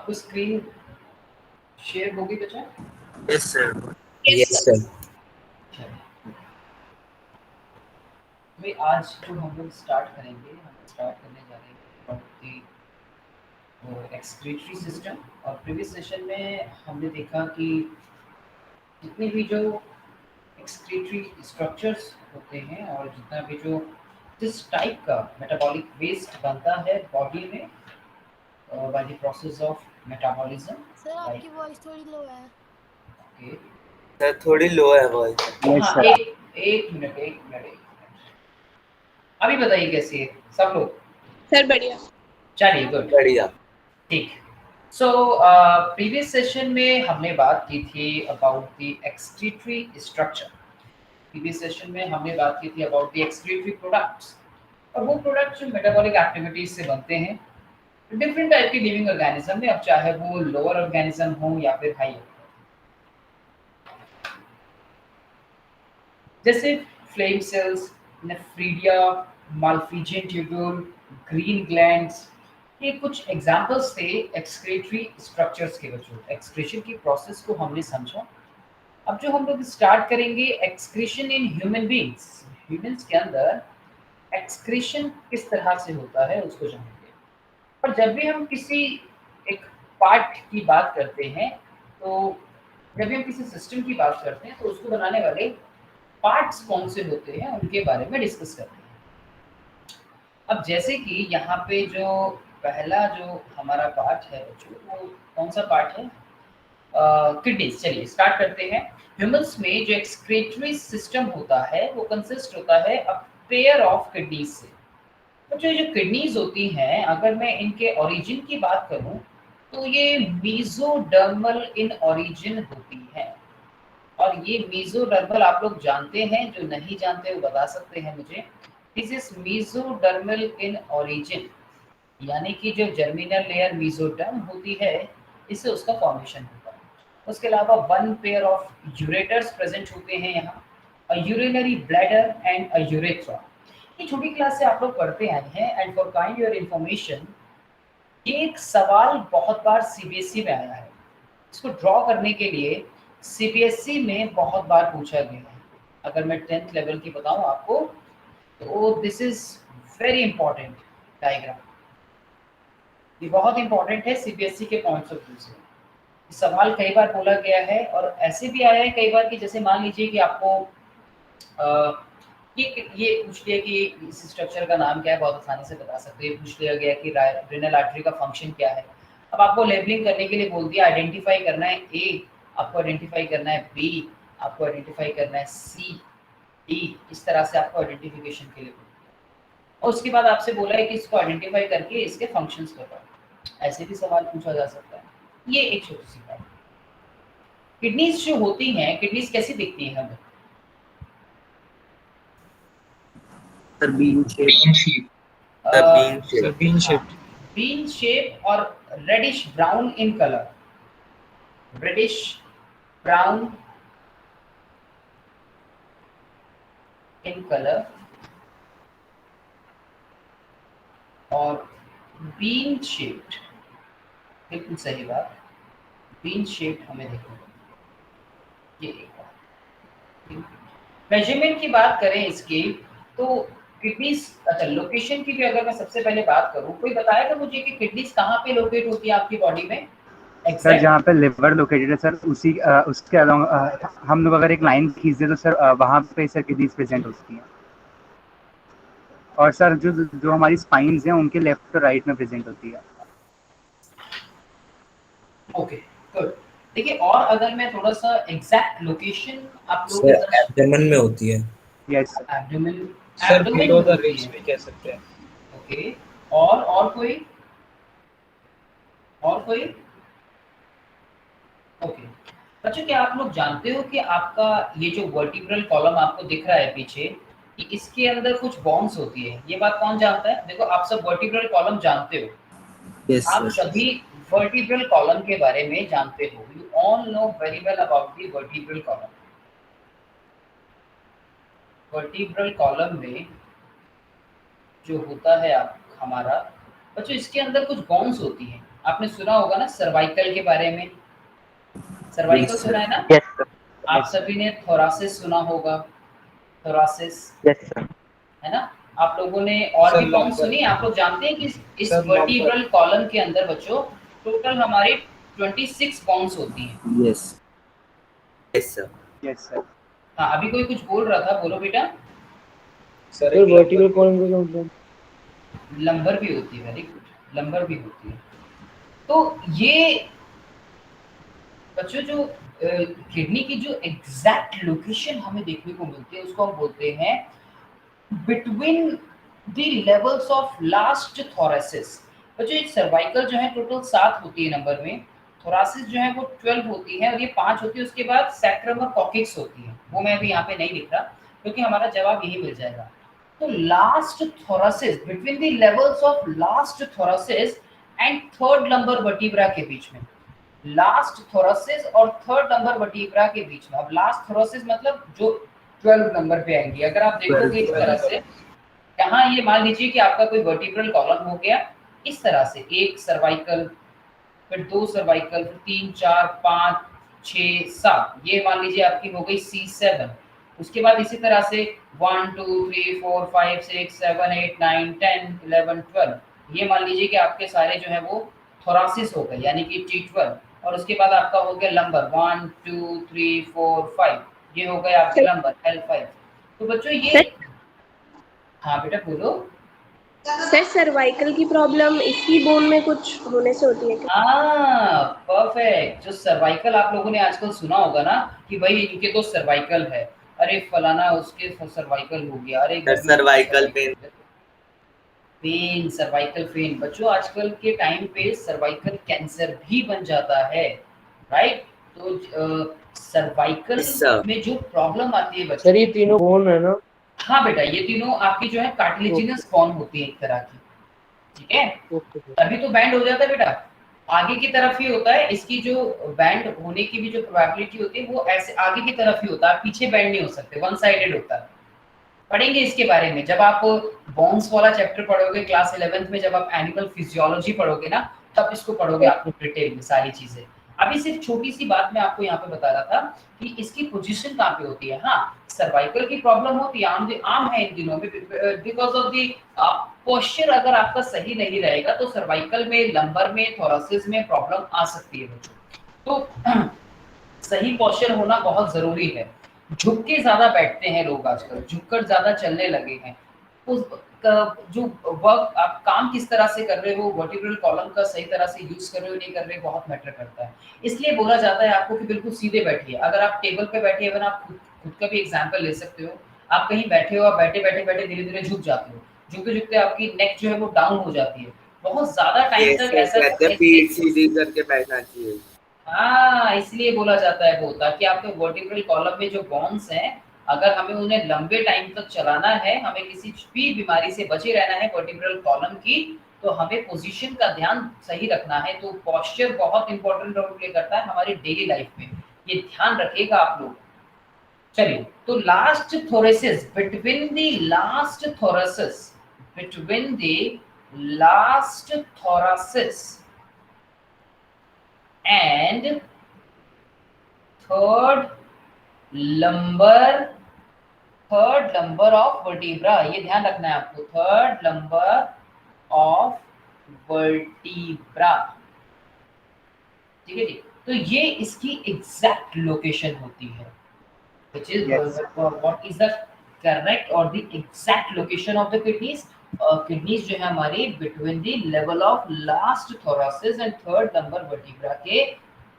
आपको screen share होगी बच्चा? Yes sir. Yes sir. भाई आज जो हम लोग स्टार्ट करेंगे, हम स्टार्ट करने जा रहे हैं एक्सक्रीटरी सिस्टम। और प्रीवियस सेशन में हमने देखा कि जितने भी जो एक्सक्रीटरी स्ट्रक्चर्स होते हैं और जितना भी जो जिस टाइप का मेटाबॉलिक वेस्ट बनता है बॉडी में by the process of metabolism. Sir आपकी वॉइस थोड़ी लो है। ओके, सर थोड़ी लो है वॉइस। हाँ, एक मिनट। अभी बताइए कैसी है सब लोग? सर बढ़िया। चलिए गुड, बढ़िया। ठीक। सो प्रीवियस सेशन में हमने बात की थी about the excretory structure. Previous session में हमने बात की थी अबाउट द एक्सक्रीटरी प्रोडक्ट्स, और वो प्रोडक्ट्स जो मेटाबॉलिक एक्टिविटीज से बनते हैं डिफरेंट टाइप की लिविंग ऑर्गेनिज्म में, अब चाहे वो लोअर ऑर्गेनिज्म हो या फिर हाई, जैसे flame cells, nephridia, Malpighian tubule, green glands. ये कुछ एग्जांपल्स थे एक्सक्रीटरी स्ट्रक्चर्स के बच्चों। एक्सक्रीशन की प्रोसेस को हमने समझा। अब जो हम लोग स्टार्ट करेंगे excretion in human beings, humans के अंदर एक्सक्रीशन किस तरह से होता है उसको जानेंगे। और जब भी हम किसी एक पार्ट की बात करते हैं, तो जब भी हम किसी सिस्टम की बात करते हैं तो उसको बनाने वाले पार्ट्स कौन से होते हैं उनके बारे में डिस्कस करते हैं। अब जैसे कि यहाँ पे जो पहला जो हमारा पार्ट है बच्चों, वो कौन सा पार्ट है? किडनीज। चलिए स्टार्ट करते हैं। ह्यूमंस में जो एक्सक्रीटरी सिस्टम होता है वो कंसिस्ट होता है अ पेयर ऑफ किडनीज से। तो जो किडनीज होती हैं, अगर मैं इनके ओरिजिन की बात करूं तो ये मीजोडर्मल इन ओरिजिन होती हैं। और ये मीजोडर्मल आप लोग जानते हैं, जो नहीं जानते वो बता सकते हैं मुझे। This is mesodermal in origin, यानी कि जो जर्मिनल लेयर मीजोडर्म होती है, इससे उसका फॉर्मेशन होता है। उसके अलावा one pair of ureters present होते हैं यहाँ, a urinary bladder and a urethra. ये छोटी क्लास से आप लोग पढ़ते आए हैं। And for kind your information, ये एक सवाल बहुत बार सीबीएसई में आया है। इसको ड्रॉ करने के लिए सीबीएसई में बहुत बार पूछा गया है। अगर मैं 10th लेवल की बताऊं आपको, तो this is very important diagram. ये बहुत इंपॉर्टेंट है सीबीएसई के पॉइंट्स ऑफ व्यू से। सवाल कई बार बोला गया है, और ऐसे भी आया है कई बार कि जैसे मान लीजिए कि आपको ये पूछ लिया कि इस स्ट्रक्चर का नाम क्या है, बहुत आसानी से बता सकते हैं। पूछ लिया गया कि रेनल आर्टरी का फंक्शन क्या है। अब आपको लेबलिंग करने के लिए बोल दिया, आइडेंटिफाई करना है ए, आपको आइडेंटिफाई करना है बी, आपको आइडेंटिफाई करना है सी, डी। इस तरह से आपको आइडेंटिफिकेशन के लिए बोल दिया, और उसके बाद आपसे बोला है कि इसको आइडेंटिफाई करके इसके फंक्शंस बताओ। ऐसे भी सवाल पूछा जा सकता है। ये एक छोटी सी बात। किडनीज जो होती हैं, किडनीज कैसी दिखती हैं हमें? Sir bean shape. Bean shape. Bean shape और reddish brown in colour, reddish brown in colour. और बीन शेप्ड, बिल्कुल सही बात, बीन शेप्ड हमें देखने को। ये एक बात। मेजरमेंट की बात करें इसकी, तो किडनीज, अच्छा लोकेशन की भी अगर मैं सबसे पहले बात करूं, कोई बताएगा मुझे कि किडनीज कहाँ पे लोकेट होती है आपकी बॉडी में? सर जहाँ पे लिवर लोकेटेड है सर, उसी उसके अलावा हम लोग अगर एक लाइन खींच दें तो सर वहाँ पे सर किडनीज प्रेजेंट होती हैं। और सर जो जो हमारी स्पाइन्स हैं उनके लेफ्ट और राइट में प्रेजेंट होती है। Okay good. देखिए, और अगर मैं थोड़ा सा एग्जैक्ट लोकेशन आप लोगों सर के एब्डोमेन में होती है। Yes abdomen, sir below the ribs भी कह सकते हैं। ओके, और कोई, और कोई? ओके बच्चों, क्या आप लोग जानते हो कि आपका ये जो वर्टिब्रल कॉलम आपको दिख रहा है पीछे, कि इसके अंदर कुछ बॉन्ड्स होती है? ये बात कौन जानता है? देखो, आप सब वर्टिब्रल कॉलम जानते हो। यस आप सर। सभी वर्टिब्रल कॉलम के बारे में जानते हो। You all know very well about the vertebral column. Vertebral column में जो होता है आप हमारा बच्चों, इसके अंदर कुछ बॉन्ड्स होती हैं। आपने सुना होगा ना सर्वाइकल के बारे में, सर्वाइकल Yes, सुना sir. है ना? Yes sir. आप सभी ने थोरासिस सुना होगा, थोरासिस, यस सर। है ना? आप लोगों ने और सर, भी बोन lumbar. सुनी? आप लोग जानते हैं कि इस सर, वर्टिब्रल कॉलम के अंदर बच्चों टोटल हमारे 26 बोन्स होती हैं। Yes. Yes, sir. Yes sir. हाँ, अभी कोई कुछ बोल रहा था, बोलो बेटा। सर वर्टिकल कॉलम को क्या? लंबर भी होती है, वेरी गुड, लंबर भी होती है। तो ये बच्चों जो किडनी की जो एग्जैक्ट लोकेशन हमें देखने को मिलती है उसको हम बोलते हैं between the levels of last thoracic. बच्चों ये सर्वाइकल जो है टोटल 7 होती है नंबर में, थोरासिस जो है वो 12 होती है और ये 5 होती है, उसके बाद सैक्रम और कॉकिक्स होती है, वो मैं अभी यहाँ पे नहीं लिख रहा क्योंकि हमारा जवाब यही मिल जाएगा। तो last thoracic, between the levels of last thoracic and third lumbar vertebra के बीच में, लास्ट थोरासिस और थर्ड नंबर वर्टिब्रा के बीच में। अब लास्ट थोरासिस मतलब जो 12 नंबर पे आएंगी। अगर आप देखोगे इस तरह से, यहाँ ये मान लीजिए कि आपका कोई वर्टिब्रल कॉलम हो गया इस तरह से, एक सर्वाइकल, फिर 2 सर्वाइकल, फिर 3 4 5 6 7, ये मान लीजिए आपकी हो गई C7। उसके बाद इसी तरह से 1 2 3 4 5 6 7 8 9 10 11 12, ये मान लीजिए कि आपके सारे जो है वो थोरासिस हो गए यानी कि T12। और उसके बाद आपका हो गया लंबर 1 2 3 4 5, ये हो गए आपके लंबर L5। तो बच्चों ये, हाँ बेटा बोलो। सर सर्वाइकल की प्रॉब्लम इसी बोन में कुछ होने से होती है क्या? हाँ परफेक्ट, जो सर्वाइकल आप लोगों ने आजकल सुना होगा ना कि भाई इनके तो सर्वाइकल है, अरे फलाना उसके सर्वाइकल हो गया, अरे cervical pain, pain, cervical pain. बच्चों आजकल के टाइम पे सर्वाइकल कैंसर भी बन जाता है, राइट? तो सर्वाइकल Yes, sir. में जो प्रॉब्लम आती है बच्चों, सर ये तीनों बोन है ना? हाँ बेटा ये तीनों आपकी जो है कार्टिलेजिनस बोन होती है एक तरह की, ठीक है? Okay sir. तभी तो बैंड हो जाता है बेटा, आगे की तरफ ही होता है, इसकी जो बैंड होने की भी जो प्रोबेबिलिटी होती है वो ऐसे आगे की तरफ ही होता है, पीछे बैंड नहीं हो सकते, वन साइडेड होता है। पढ़ेंगे इसके बारे में जब आप बोन्स वाला चैप्टर पढ़ोगे क्लास 11th में, जब आप एनिमल फिजियोलॉजी पढ़ोगे ना तब इसको पढ़ोगे आप डिटेल में सारी चीजें। अभी सिर्फ छोटी सी बात मैं आपको यहाँ पे बता रहा था कि इसकी पोजीशन कहाँ पे होती है। हाँ सर्वाइकल की प्रॉब्लम होती है, आम है इन दिनों में, बिकॉज ऑफ द पोस्चर अगर आपका सही नहीं रहेगा तो सर्वाइकल में, लंबर में, थोरासिस में प्रॉब्लम आ सकती है बच्चों। तो सही पोस्चर होना बहुत जरूरी है। झुक के ज्यादा बैठते हैं लोग आजकल, झुककर ज्यादा चलने लगे हैं। उस जो वर्क आप काम किस तरह से कर रहे हो, वर्टिब्रल कॉलम का सही तरह से यूज कर रहे हो नहीं कर रहे, बहुत मैटर करता है। इसलिए बोला जाता है आपको कि बिल्कुल सीधे बैठिए। अगर आप टेबल पे बैठे हैं, आप खुद का भी एग्जांपल ले सकते हो। आप कहीं बैठे हो, आप बैठे धीरे धीरे झुक जाते हो, झुकते झुकते आपकी नेक जो है वो डाउन हो जाती है, बहुत ज्यादा टाइम तक ऐसा पीठ सीधी करके बैठना चाहिए। हाँ इसलिए बोला जाता है वो, ताकि आपके वर्टिब्रल कॉलम में जो बोन्स हैं अगर हमें उन्हें लंबे टाइम तक चलाना है, हमें किसी भी बीमारी से बचे रहना है वर्टिब्रल कॉलम की, तो हमें पोजीशन का ध्यान सही रखना है। तो पोस्चर बहुत इंपॉर्टेंट रोल प्ले करता है हमारी डेली लाइफ में, ये ध्यान रखिएगा आप लोग। चलिए तो last thoracic, between the last thoracic, between the last thoracic and third lumbar of vertebra, ये ध्यान रखना है आपको, थर्ड लंबर ऑफ वर्टिब्रा, ठीक है जी। तो ये इसकी एग्जैक्ट लोकेशन होती है, which is what is the correct or the exact location of the kidneys. Kidneys जो है हमारी between the level of last thoracic and third lumbar vertebra के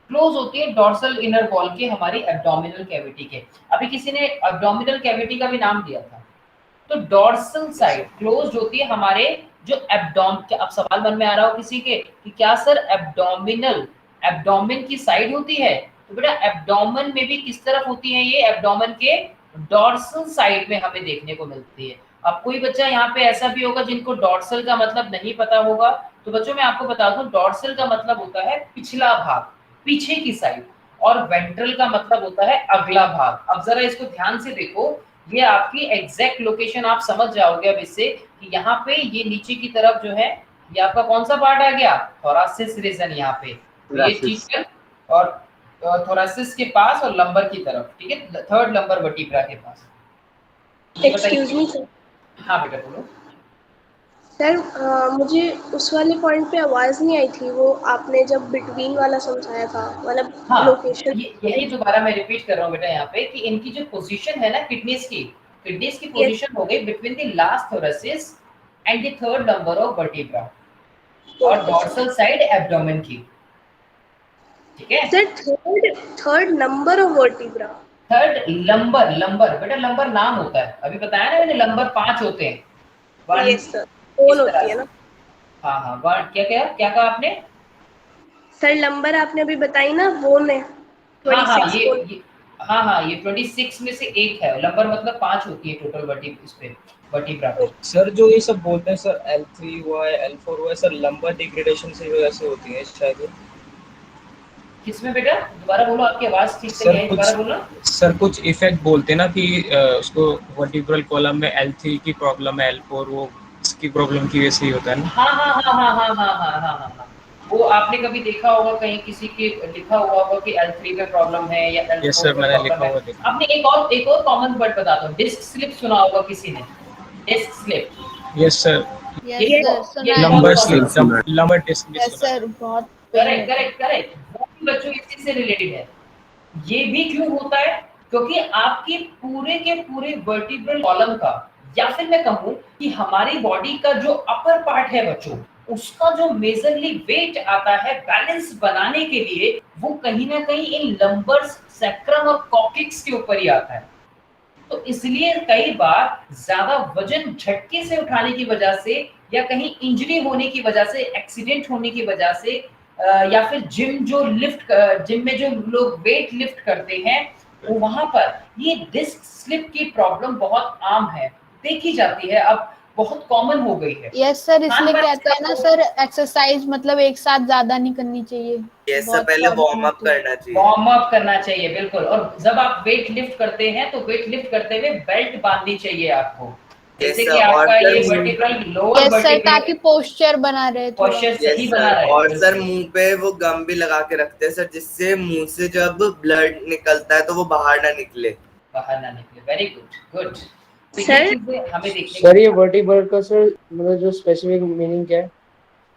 क्लोज होती है डॉर्सल इनर वॉल के, हमारी एब्डोमिनल कैविटी के। अभी किसी ने एब्डोमिनल कैविटी का भी नाम दिया था, तो डॉर्सल साइड क्लोज होती है हमारे जो अब सवाल मन में आ रहा हो किसी के कि क्या सर एब्डोमिन की साइड होती है, तो बेटा एब्डोमेन में भी किस तरफ होती है, ये एब्डोमेन के डॉर्सल साइड में हमें देखने को मिलती है। अब कोई बच्चा यहाँ पे ऐसा भी होगा जिनको डॉर्सल का मतलब नहीं पता होगा, तो बच्चों मैं आपको बता दूं डॉर्सल का मतलब होता है पिछला भाग, पीछे की साइड, और वेंट्रल का मतलब होता है अगला भाग। अब जरा इसको ध्यान से देखो, ये आपकी एग्जैक्ट लोकेशन आप समझ जाओगे अब इससे कि यहाँ पे ये नीचे की तरफ जो है ये आपका कौन सा पार्ट आ गया? थोरासिस रीजन यहाँ पे। तो ये Thoracic. टीपिकल और थोरासिस के पास और लंबर की तरफ, ठीक है, थर्ड लंबर वर्टिब्रा के पास। Excuse me sir. हाँ बेटा बोलो। सर मुझे उस वाले पॉइंट पे आवाज़ नहीं आई थी, वो आपने जब बिटवीन वाला समझाया था, मतलब हाँ, लोकेशन। यही दोबारा मैं रिपीट कर रहा हूँ बेटा यहाँ पे कि इनकी जो पोजीशन है ना किडनीज की पोजीशन हो गई between the last thoracic and the third number of vertebra और डॉर्सल साइड एब्डोमेन की, ठीक है। Sir third number of vertebra. Third lumbar बेटा, लंबर नाम होता है, अभी बताया ना मैंने, लंबर 5 होते हैं। वन यस सर, बोन इस तरह होती है से। ना। हाँ हाँ, वन क्या कहा आपने? सर लंबर आपने अभी बताई ना, बोन है हाँ हाँ 26 बोन। ये 26 में से एक है, लंबर मतलब 5 होती है टोटल वर्टिब्रा पे। सर जो ये सब बोलते हैं सर, L3 हुआ है, L4 हुआ है सर, लंबर डिग्रेडेशन से वजह से होती है शायद। किसमें बेटा? दोबारा बोलो, आपकी आवाज ठीक से सर नहीं है, दोबारा बोलो। सर कुछ इफेक्ट बोलते हैं ना कि उसको वर्टिब्रल कॉलम में L3 की प्रॉब्लम है, L4 वो इसकी प्रॉब्लम की वजह से ही होता है ना। हाँ। वो आपने कभी देखा होगा कहीं किसी के लिखा हुआ होगा कि L3 पे प्रॉब्लम है या L4 यस सर, पे मैंने प्रॉब्लम लिखा है। हुआ देखा। आपने एक और कॉमन वर्ड बताता हूँ, डिस्क स्लिप सुना होगा किसी ने? Disc slip. Yes sir, yes sir, सुना है। लंबर बहुत स्लिप, common। लंबर डिस्क भी यस सुना है। सर, बहुत पेन होता है। करेक्ट, वो भी बच्चों इस चीज से रिलेटेड है। ये भी क्यों होता है? क्योंकि आपके पूरे के पूरे वर्टिब्रल कॉलम का, या फिर मैं कहूं कि हमारी बॉडी का जो अपर पार्ट है बच्चों, उसका जो मेजरली वेट आता है बैलेंस बनाने के लिए, वो कहीं ना कहीं इन लंबर्स, सैक्रम और कॉक्सिक्स के ऊपर ही आता है। तो इसलिए कई बार ज्यादा वजन झटके से उठाने की वजह से, या कहीं इंजरी होने की वजह से, एक्सीडेंट होने की वजह से, या फिर जिम में जो लोग वेट लिफ्ट करते हैं, वो वहां पर ये डिस्क स्लिप की प्रॉब्लम बहुत आम है, देखी जाती है, अब बहुत कॉमन हो गई है। यस सर, इसलिए खान-पान कहते हैं ना सर, एक्सरसाइज मतलब एक साथ ज्यादा नहीं करनी चाहिए। ये सब बहुत पहले problem वार्म अप होती है। करना चाहिए। वार्म अप करना चाहिए, बिल्कुल। और जब आप वेट लिफ्ट करते हैं तो वेट लिफ्ट करते हुए बेल्ट बांधनी चाहिए आपको, जैसे Yes, कि sir, आपका और ये sir vertebral lower yes sir, ताकि वर्टिब्रल पोस्चर बना रहे थोड़ा। पोस्चर यस सही बना सर, रहे। और सर मुंह पे वो गम भी लगा के रखते हैं सर, जिससे मुंह से जब ब्लड निकलता है तो वो बाहर ना निकले। बाहर ना निकले। Very good. तो ये सर चीजें हमें देखने सर ये वर्टिब्रल का सर मतलब जो स्पेसिफिक मीनिंग क्या है?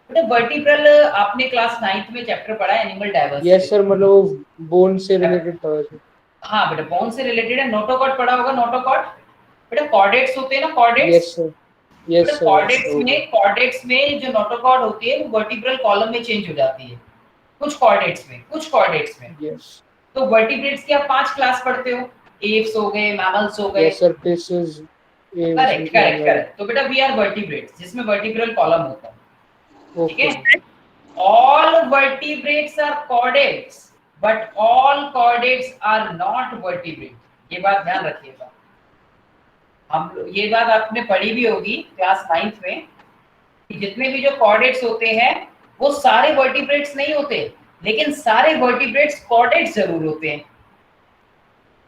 बेटा वर्टिब्रल आपने क्लास 9th में चैप्टर पढ़ा है, एनिमल डाइवर्सिटी। यस सर, मतलब वो बोन से रिलेटेड था वैसे। हाँ बेटा, बोन से रिलेटेड है। नोटोकॉर्ड पढ़ा होगा, नोटोकॉर्ड। बेटा कॉर्डेट्स होते हैं ना, chordates. Yes sir, yes sir. Chordates में जो नोटोकॉर्ड होती है वो वर्टिब्रल कॉलम में चेंज हो जाती है, कुछ कॉर्डेट्स में। यस। तो वर्टिब्रेट्स की आप 5 क्लास पढ़ते हो, एप्स हो गए, मैमल्स हो गए। Yes sir, fishes. करेक्ट। तो बेटा वी आर वर्टिब्रेट्स, जिसमें वर्टिब्रल कॉलम होता है, ठीक ओके। है। All vertebrates are chordates, but all chordates are not vertebrate. ये बात ध्यान रखिएगा। ये बात आपने पढ़ी भी होगी क्लास 9th में, कि जितने भी जो कॉर्डेट्स होते हैं वो सारे वर्टिब्रेट्स नहीं होते, लेकिन सारे वर्टिब्रेट्स कॉर्डेट्स जरूर होते हैं।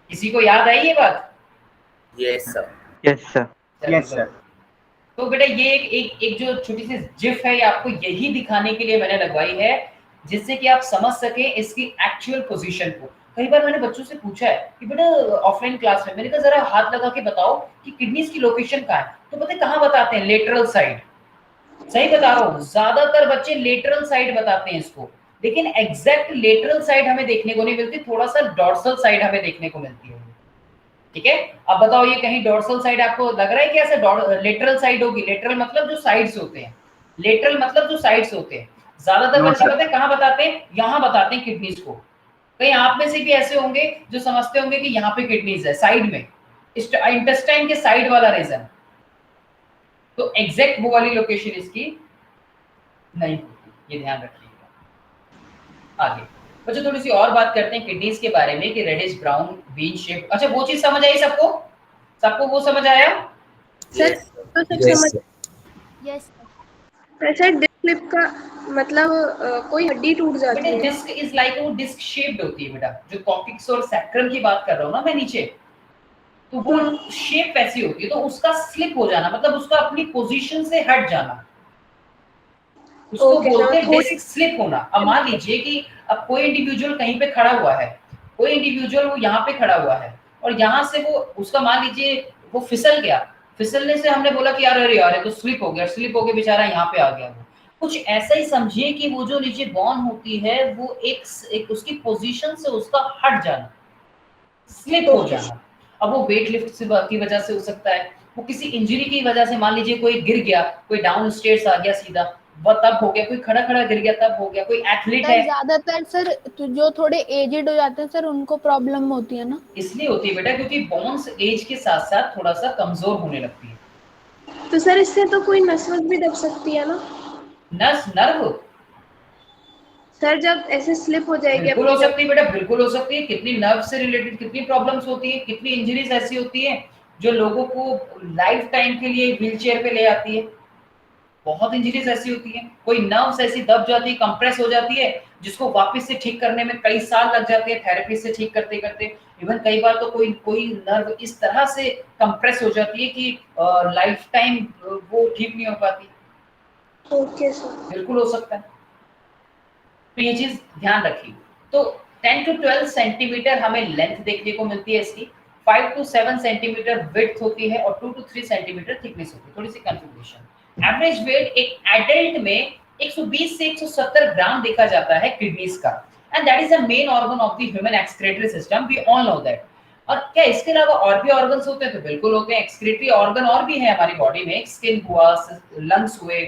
किसी को याद आई ये बात? Yes sir. Yes sir. तो बेटा ये एक जो छोटी सी जिफ है, ये आपको यही दिखाने के लिए मैंने लगवाई है, जिससे कि आप समझ सके इसकी एक्चुअल पोजीशन को। कई बार मैंने बच्चों से पूछा है कि बेटा ऑफलाइन क्लास में, मैंने कहा जरा हाथ लगा के बताओ कि किडनीज की लोकेशन कहाँ है, तो पता है कहाँ बताते हैं? Lateral side. सही बता रहा हूँ, ज्यादातर बच्चे लेटरल साइड बताते हैं इसको, लेकिन एग्जैक्ट लेटरल साइड हमें देखने को नहीं मिलती, थोड़ा सा डॉर्सल साइड हमें देखने को मिलती है, ठीक है। अब बताओ ये कहीं डॉर्सल साइड आपको लग रहा है कि ऐसे लेटरल साइड होगी? लेटरल मतलब जो साइड्स होते हैं, ज्यादातर No, बच्चे sir. पता है कहाँ बताते हैं? यहाँ बताते हैं किडनीज को। कहीं आप में से भी ऐसे होंगे जो समझते होंगे कि यहाँ पे किडनीज है, साइड में, इंटेस्टाइन के साइड वाला रीजन। तो एग्जैक्ट वो वाली लोकेशन इसकी नहीं होती, ये ध्यान रखिएगा। आगे बच्चों थोड़ी सी और बात करते हैं किडनीज के बारे में, कि रेडिश ब्राउन बीन शेप। अच्छा वो चीज समझ आई सबको वो समझ आया? सर तो सब Yes, समझ। sir. Yes sir disc slip का मतलब कोई हड्डी टूट जाती बेटा है? डिस्क इज लाइक, वो डिस्क शेप्ड होती है बेटा, जो कॉक्सिक्स और सैक्रम की बात कर रहा हूँ ना मैं नीचे, तो वो शेप वैसी होती है। तो उसका स्लिप हो जाना मतलब उसका अपनी पोजीशन से हट जाना, उसको Okay, बोलते हैं थोड़ी- डिस्क स्लिप होना। अब मान लीजिए कि अब कोई इंडिविजुअल कहीं पे खड़ा हुआ है, कोई इंडिविजुअल वो यहाँ पे खड़ा हुआ है और यहाँ से वो उसका मान लीजिए वो फिसल गया, फिसलने से हमने बोला कि यार अरे यार ये तो स्लिप हो गया, स्लिप होके बेचारा यहाँ पे आ गया। वो कुछ ऐसा ही समझिए कि वो जो नीचे बॉर्न होती है वो एक उसकी पोजीशन से उसका हट जाना, स्लिप हो जाना। अब वो वेट लिफ्ट से की वजह से हो सकता है, वो किसी इंजरी की वजह से, मान लीजिए कोई गिर गया, कोई डाउन स्टेयर्स आ गया सीधा, वो तब हो गया, कोई खड़ा खड़ा गिर गया तब हो गया, कोई एथलीट सर है। ज्यादातर सर जो थोड़े एजेड हो जाते हैं सर उनको प्रॉब्लम होती है ना। इसलिए होती है बेटा क्योंकि बोन्स एज के साथ साथ थोड़ा सा कमजोर होने लगती है। तो सर इससे तो कोई नस वस भी दब सकती है ना नस नर्व सर, जब ऐसे स्लिप हो जाएगी बिल्कुल हो अपनी सकती है बेटा, बिल्कुल हो सकती है। कितनी नर्व से रिलेटेड कितनी प्रॉब्लम्स होती है, कितनी इंजरीज ऐसी होती है जो लोगों को लाइफ टाइम के लिए व्हील चेयर पे ले आती है। बहुत इंजरीज ऐसी होती है, कोई नर्व्स ऐसी दब जाती है, कंप्रेस हो जाती है, जिसको वापस से ठीक करने में कई साल लग जाते हैं थेरेपी से ठीक करते करते। इवन कई बार तो कोई कोई नर्व इस तरह से कंप्रेस हो जाती है कि लाइफ टाइम वो ठीक नहीं हो पाती। Okay sir. बिल्कुल हो सकता है, तो ये चीज ध्यान रखिए। तो 10 to 12 सेंटीमीटर हमें लेंथ देखने को मिलती है इसकी, 5 to 7 सेंटीमीटर विड्थ होती है और 2 to 3 सेंटीमीटर थिकनेस होती है। थोड़ी सी कंफ्यूजन। एवरेज वेट एक एडल्ट में 120 से 170 ग्राम देखा जाता है किडनीज का, and that is the main organ of the human excretory system, we all know that. और क्या इसके अलावा और भी ऑर्गन्स होते हैं? तो बिल्कुल होते हैं। एक्सक्रीटरी ऑर्गन और भी है हमारी बॉडी में, स्किन हुआ, लंग्स हुए,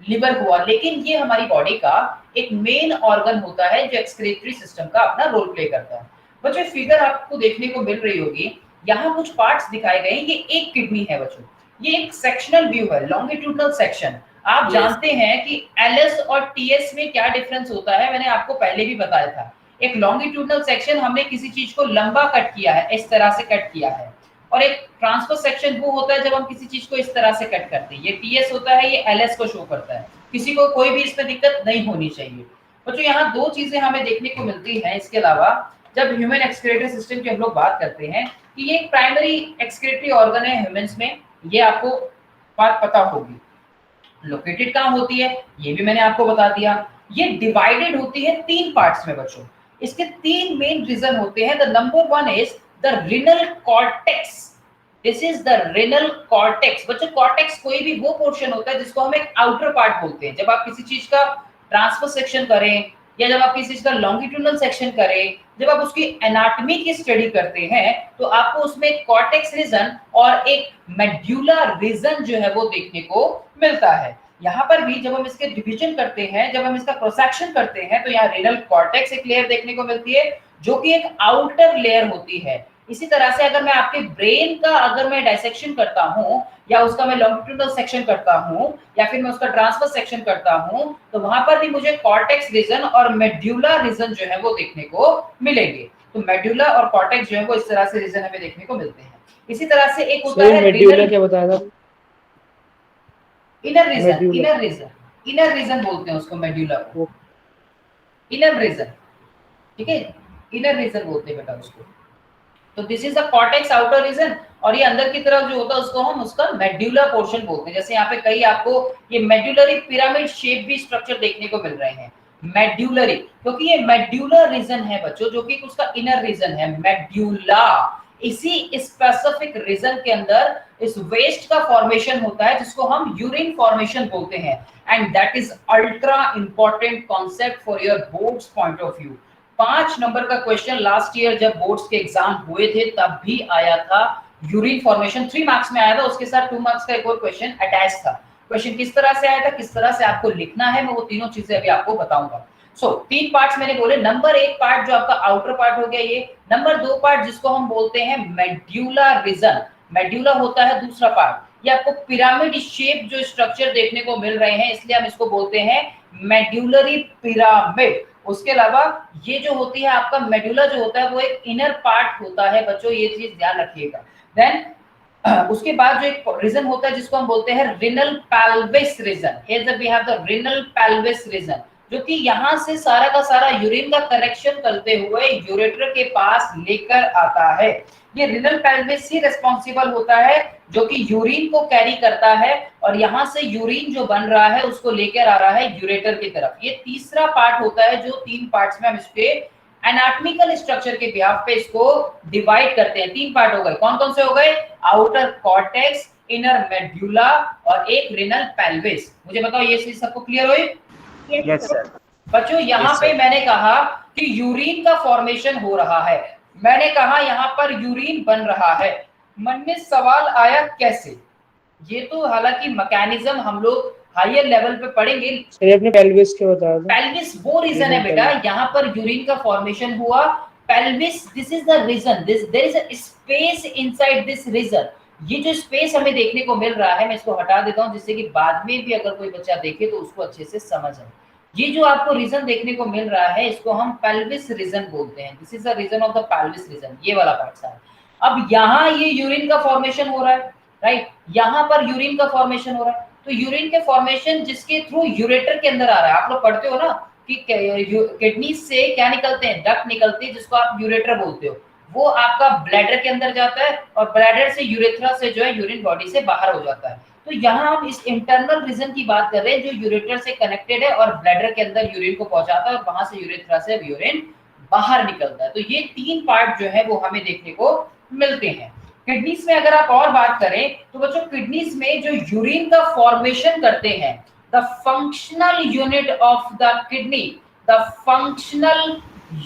लिवर हुआ, लेकिन ये हमारी बॉडी का एक मेन ऑर्गन होता है जो एक्सक्रीटरी सिस्टम का अपना रोल प्ले करता है। बच्चों फिगर आपको देखने को मिल रही होगी, यहाँ कुछ पार्ट्स दिखाए गए हैं। ये एक किडनी है बच्चों, ये एक सेक्शनल व्यू है, लॉन्गिट्यूडनल सेक्शन। आप जानते हैं कि एलएस और टीएस में क्या डिफरेंस होता है, मैंने आपको पहले भी बताया था। एक लॉन्गिट्यूडनल सेक्शन, हमने किसी चीज को लंबा कट किया है, इस तरह से कट किया है, और एक ट्रांसफर सेक्शन वो होता है जब हम किसी चीज को इस तरह से कट करते हैं। ये टीएस होता है, ये एलएस को शो करता है। किसी को कोई भी इसमें दिक्कत नहीं होनी चाहिए। बच्चों यहाँ दो चीजें हमें देखने को मिलती हैं इसके अलावा, जब ह्यूमन एक्सक्रीटरी सिस्टम की हम लोग बात करते हैं कि ये एक प्राइमरी एक्सक्रीटरी ऑर्गन है ह्यूमंस में, ये आपको बात पता होगी। लोकेटेड कहाँ होती है ये भी मैंने आपको बता दिया। ये डिवाइडेड होती है 3 पार्ट्स में बच्चों। इसके 3 मेन रीजन होते हैं। The number 1 is the renal cortex. This is the renal cortex. बच्चों कॉर्टेक्स कोई भी वो पोर्शन होता है जिसको हम एक आउटर पार्ट बोलते हैं। जब आप किसी चीज का ट्रांसफर सेक्शन करें या जब आप किसी चीज का लॉन्गिट्यूडनल सेक्शन करें, जब आप उसकी एनाटॉमी की स्टडी करते हैं तो आपको उसमें एक कॉर्टेक्स रीजन और एक मेड्यूला रीजन जो है वो देखने को मिलता है। यहाँ पर भी जब हम इसके डिवीजन करते हैं, जब हम इसका प्रोसेक्शन करते हैं, तो यहाँ रिनल कॉर्टेक्स एक लेयर देखने को मिलती है जो कि एक आउटर लेयर होती है। इसी तरह से अगर मैं आपके ब्रेन का अगर मैं डायसेक्शन करता हूं या उसका मैं लॉन्गिट्यूडनल सेक्शन करता हूं या फिर मैं उसका ट्रांसफर सेक्शन करता हूं, तो वहां पर भी मुझे कॉर्टेक्स रीजन और मेड्यूला रीजन जो है वो देखने को मिलेंगे। तो मेड्यूला और कॉर्टेक्स जो है वो इस तरह से रीजन हमें देखने को मिलते हैं। इसी तरह से एक होता है मेड्यूला, क्या बताया था? Inner region. Medulla. Inner region बोलते हैं उसको, मेड्यूला को इनर रीजन, ठीक है, इनर रीजन बोलते हैं बेटा उसको। तो this is the cortex outer region, और ये अंदर की तरफ जो होता है उसको हम उसका मेड्यूला पोर्शन बोलते हैं। जैसे यहाँ पे कई आपको ये मेड्यूलरी पिरामिड शेप भी स्ट्रक्चर देखने को मिल रहे हैं, मेड्यूलरी, क्योंकि ये मेड्यूलर रीजन है बच्चों, जो कि उसका इनर रीजन है मेड्यूला। इसी स्पेसिफिक रीजन के अंदर इस वेस्ट का फॉर्मेशन होता है जिसको हम यूरिन फॉर्मेशन बोलते हैं, and that is ultra important concept for your boards point of view. 5 number का क्वेश्चन लास्ट ईयर जब बोर्ड्स के एग्जाम हुए थे तब भी आया था, यूरिन फॉर्मेशन 3 मार्क्स में आया था, उसके साथ 2 मार्क्स का एक और क्वेश्चन अटैच था। क्वेश्चन किस तरह से आया था, किस तरह से आपको लिखना है, मैं वो तीनों चीजें अभी आपको बताऊंगा। सो 3 पार्ट्स मैंने बोले। नंबर 1 पार्ट जो आपका आउटर पार्ट हो गया ये। नंबर 2 पार्ट जिसको हम बोलते हैं मेड्यूला रीजन, मेड्यूला होता है दूसरा पार्ट। ये आपको पिरामिड शेप जो स्ट्रक्चर देखने को मिल रहे हैं इसलिए हम इसको बोलते हैं मेड्यूलरी पिरामिड। उसके अलावा ये जो होती है आपका मेडुला जो होता है वो एक इनर पार्ट होता है बच्चों, ये चीज ध्यान रखिएगा। देन उसके बाद जो एक रीजन होता है जिसको हम बोलते हैं renal pelvis region. Here we have the renal pelvis region, जो कि यहाँ से सारा का सारा यूरिन का करेक्शन करते हुए यूरेटर के पास लेकर आता है। ये रिनल पेल्विस ही रिस्पॉन्सिबल होता है जो कि यूरिन को कैरी करता है और यहाँ से यूरिन जो बन रहा है उसको लेकर आ रहा है यूरेटर की तरफ। ये तीसरा पार्ट होता है जो 3 पार्ट्स में हम इसके एनाटॉमिकल स्ट्रक्चर के बिहाफ पे इसको डिवाइड करते हैं। 3 पार्ट हो गए, कौन कौन से हो गए? आउटर कॉर्टेक्स, इनर मेडुला और एक रेनल पेल्विस। मुझे बताओ ये चीज सबको क्लियर हुई? Yes sir. बच्चों यहाँ पे मैंने कहा कि यूरिन का फॉर्मेशन हो रहा है, मैंने कहा यहाँ पर यूरिन बन रहा है। मन में सवाल आया कैसे? ये तो हालांकि मैकेनिज्म हम लोग हायर लेवल पे पढ़ेंगे। सर आपने पेल्विस क्या बताया था? पेल्विस वो रीजन है बेटा, यहाँ पर यूरिन का फॉर्मेशन हुआ। Pelvis, this is the region, there is a space inside this region. ये जो स्पेस हमें देखने को मिल रहा है, मैं इसको हटा देता हूँ जिससे कि बाद में भी अगर कोई बच्चा देखे तो उसको अच्छे से समझ आए। ये जो आपको रीजन देखने को मिल रहा है इसको हम पेल्विस रीजन बोलते हैं। This is the region of the pelvis region, ये वाला पार्ट सारा। अब यहाँ ये यूरिन का फॉर्मेशन हो रहा है, राइट? यहाँ पर यूरिन का फॉर्मेशन हो रहा है, तो यूरिन के फॉर्मेशन जिसके थ्रू यूरेटर के अंदर आ रहा है। आप लोग पढ़ते हो ना कि किडनी से क्या निकलते हैं? डक्ट निकलती है जिसको आप यूरेटर बोलते हो। वो आपका ब्लैडर के अंदर जाता है और ब्लैडर से यूरेथ्रा से जो है यूरिन बॉडी से बाहर हो जाता है। तो यहाँ हम इस इंटरनल रीजन की बात कर रहे हैं जो यूरेटर से कनेक्टेड है और ब्लैडर के अंदर यूरिन को पहुंचाता है और वहां से यूरेथ्रा से यूरिन बाहर निकलता है। तो ये 3 पार्ट जो है वो हमें देखने को मिलते हैं। किडनीज में अगर आप और बात करें तो बच्चों किडनीज में जो यूरिन का फॉर्मेशन करते हैं, the functional unit of the kidney, the functional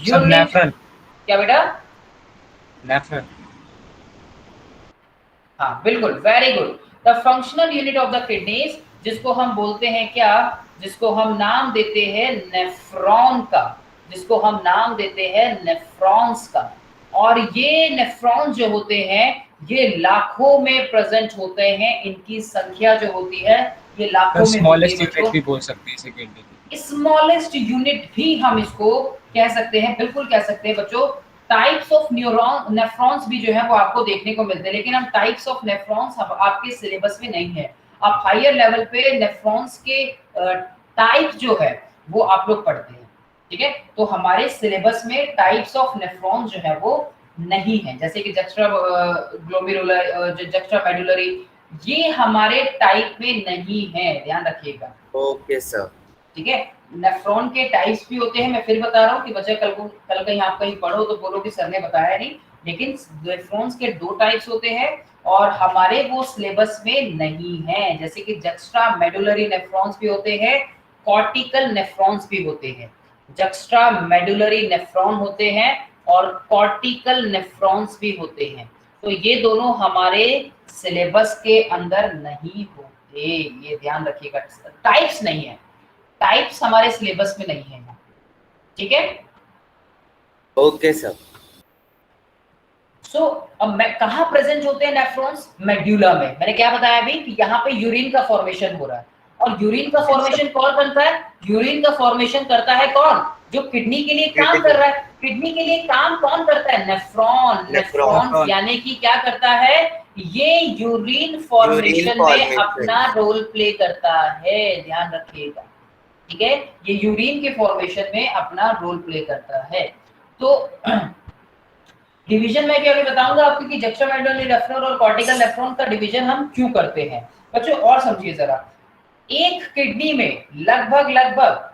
unit, क्या बेटा? नेफ्रॉन। हाँ बिल्कुल, very good. The functional unit of the kidneys, जिसको हम बोलते हैं क्या? जिसको हम नाम देते हैं नेफ्रॉन का, जिसको हम नाम देते हैं नेफ्रॉन्स का। और ये नेफ्रॉन जो होते हैं ये लाखों में प्रेजेंट होते हैं, इनकी संख्या जो होती है ये लाखों में। स्मॉलेस्ट यूनिट भी बोल सकते हैं इसे किडनी की। स्मॉलेस्ट यूनिट भी हम इसको कह सकते हैं, बिल्कुल कह सकते हैं बच्चों। टाइप्स ऑफ न्यूरॉन नेफ्रॉन्स भी जो है वो आपको देखने को मिलते हैं, लेकिन हम टाइप्स ऑफ नेफ्रॉन्स आपके सिलेबस में नहीं है। आप हायर लेवल पे नेफ्रॉन्स के टाइप जो है वो आप लोग पढ़ते हैं, ठीक है? तो हमारे सिलेबस में टाइप्स ऑफ नेफ्रॉन जो है वो नहीं है, जैसे कि जक्स्ट्रा ग्लोमेरुलर, जक्स्ट्रा मेडुलरी, ये हमारे टाइप में नहीं है, ध्यान रखिएगा। Okay sir. ठीक है, नेफ्रॉन के टाइप्स भी होते हैं। मैं फिर बता रहा हूँ कि बच्चे कल कहीं आप कहीं पढ़ो तो बोलो कि सर ने बताया नहीं, लेकिन नेफ्रॉन्स के 2 टाइप्स होते हैं और हमारे वो सिलेबस में नहीं है। जैसे कि जक्स्ट्रा मेडुलरी नेफ्रॉन्स भी होते हैं, कॉर्टिकल नेफ्रॉन्स भी होते हैं। जक्स्ट्रा मेडुलरी नेफ्रॉन होते हैं और कॉर्टिकल नेफ्रॉन्स भी होते हैं। तो ये दोनों हमारे सिलेबस के अंदर नहीं होते, ये ध्यान रखिएगा। टाइप्स नहीं है, टाइप्स हमारे सिलेबस में नहीं है, ठीक है? Okay sir. सो अब मैं कहाँ प्रेजेंट होते हैं नेफ्रॉन्स? मेडुला में। मैंने क्या बताया अभी कि यहाँ पे यूरिन का फॉर्मेशन हो रहा है, और यूरिन का फॉर्मेशन कौन करता है? यूरिन का फॉर्मेशन करता है कौन? जो किडनी के लिए काम कर रहा है। किडनी के लिए काम कौन करता है? नेफ्रॉन। नेफ्रॉन यानी कि क्या करता है? ये यूरिन फॉर्मेशन में अपना रोल प्ले करता है, ध्यान रखिएगा, ठीक है? ये यूरिन के फॉर्मेशन में अपना रोल प्ले करता है। तो डिवीजन मैं क्या बताऊंगा आपको कि जक्स्ट्रामेडुलरी नेफ्रॉन और कॉर्टिकल नेफ्रॉन का डिवीजन हम क्यों करते हैं। बच्चों और समझिए जरा, एक किडनी में लगभग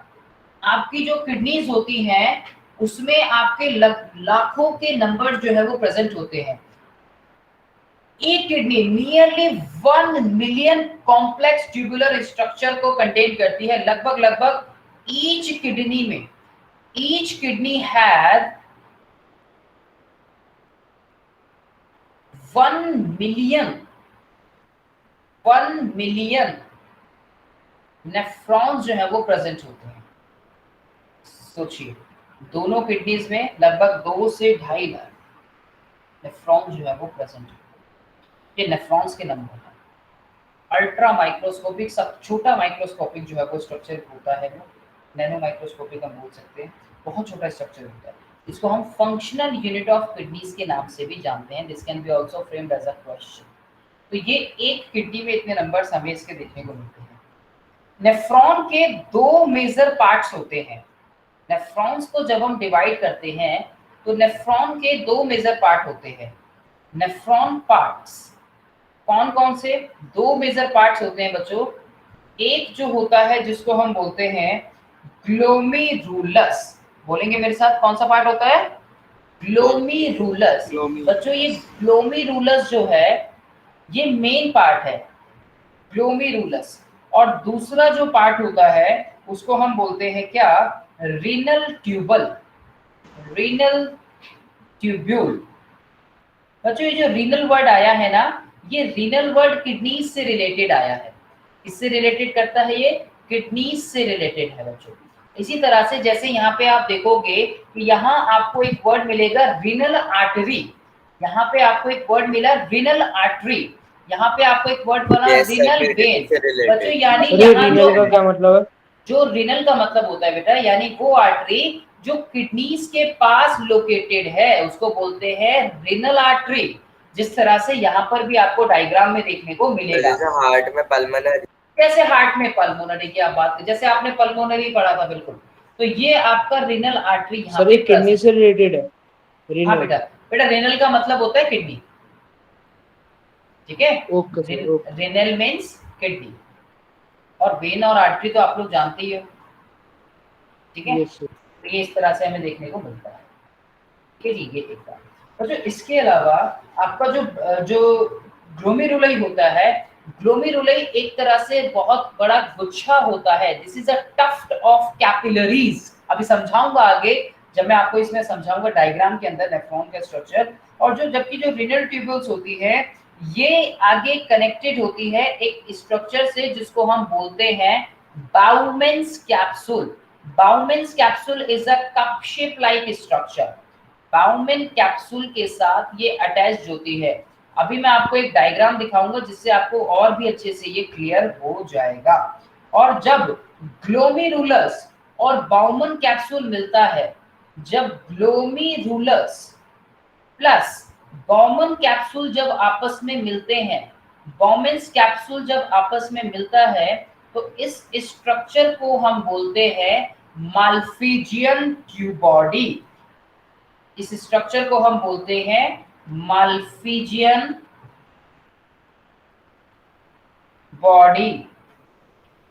आपकी जो किडनीज होती हैं उसमें आपके लाखों के नंबर जो है वो प्रेजेंट होते हैं। एक kidney nearly 1 million complex tubular structure को कंटेन करती है। लगभग each kidney has 1 million nephrons जो है वो प्रेजेंट होते हैं। सोचिए, दोनों किडनीज में लगभग 2 से 2.5 लाख नेफ्रॉन्स जो है वो प्रेजेंट होते हैं। ये नेफ्रॉन्स के नंबर हैं। अल्ट्रा माइक्रोस्कोपिक, सब छोटा माइक्रोस्कोपिक जो है वो स्ट्रक्चर होता है, वो नैनो माइक्रोस्कोपिक हम बोल सकते हैं, बहुत छोटा स्ट्रक्चर होता है। इसको हम फंक्शनल यूनिट ऑफ किडनीज के नाम से भी जानते हैं। This can be also framed as a question. तो ये एक किडनी में इतने नंबर्स हमें इसके देखने को मिलते हैं। नेफ्रॉन के 2 मेजर पार्ट्स होते हैं। नेफ्रॉन्स को जब हम डिवाइड करते हैं तो नेफ्रॉन के 2 मेजर पार्ट होते हैं। नेफ्रॉन पार्ट्स, कौन कौन से? दो मेजर पार्ट्स होते हैं बच्चों। एक जो होता है जिसको हम बोलते हैं ग्लोमेरुलस, बोलेंगे मेरे साथ, कौन सा पार्ट होता है? ग्लोमेरुलस। बच्चों ये ग्लोमेरुलस जो है ये मेन पार्ट है, ग्लोमेरुलस। और दूसरा जो पार्ट होता है उसको हम बोलते हैं क्या? Renal tubule, renal tubule. बच्चों ये जो रीनल वर्ड आया है ना, ये रीनल वर्ड किडनीज से रिलेटेड आया है। इससे रिलेटेड करता है, ये किडनीज से रिलेटेड है बच्चों। इसी तरह से जैसे यहाँ पे आप देखोगे कि यहाँ आपको एक वर्ड मिलेगा रीनल आर्टरी, यहाँ पे आपको एक वर्ड मिला रीनल आर्टरी, यहाँ पे आपको एक वर्ड बना रीनल वेन। बच्चों यानी यहाँ रीनल का क्या मतलब है? जो रीनल का मतलब होता है बेटा, यानी वो आर्टरी जो किडनीज के पास लोकेटेड है उसको बोलते हैं रीनल आर्टरी। जिस तरह से यहाँ पर भी आपको डायग्राम में देखने को मिलेगा। जैसे हार्ट में पल्मोनरी, जैसे हार्ट में पल्मोनरी की आप बात, जैसे आपने पल्मोनरी पढ़ा था बिल्कुल, तो ये आपका रीनल आर्टरी यहाँ सर ये किडनी से रिलेटेड है। हाँ बेटा, बेटा रीनल का मतलब होता है किडनी, ठीक है? Okay sir. Renal means kidney, और वेन और आर्टरी तो आप लोग जानते ही हो, ठीक है? तो ये इस तरह से हमें देखने को मिलता है, ठीक है जी। ये एक बात। और जो इसके अलावा आपका जो ग्लोमेरुलाई होता है, ग्लोमेरुलाई एक तरह से बहुत बड़ा गुच्छा होता है। This is a tuft of capillaries. अभी समझाऊंगा आगे, जब मैं आपको इसमें समझाऊंगा डायग्राम के अंदर नेफ्रॉन का स्ट्रक्चर। और जबकि जो रीनल ट्यूब्यूल्स होती है ये आगे कनेक्टेड होती है एक स्ट्रक्चर से जिसको हम बोलते हैं Bowman's capsule. Bowman's capsule is a cup shape like structure. Bowman capsule के साथ ये अटैच्ड होती है। अभी मैं आपको एक डायग्राम दिखाऊंगा जिससे आपको और भी अच्छे से ये क्लियर हो जाएगा। और जब ग्लोमेरुलस और बाउमेन कैप्सूल मिलता है, जब ग्लोमेरुलस प्लस बाउमेन कैप्सूल जब आपस में मिलते हैं, बाउमेन्स कैप्सूल जब आपस में मिलता है, तो इस स्ट्रक्चर को हम बोलते हैं माल्फिजियन ट्यूबॉडी। इस स्ट्रक्चर को हम बोलते हैं माल्फिजियन बॉडी,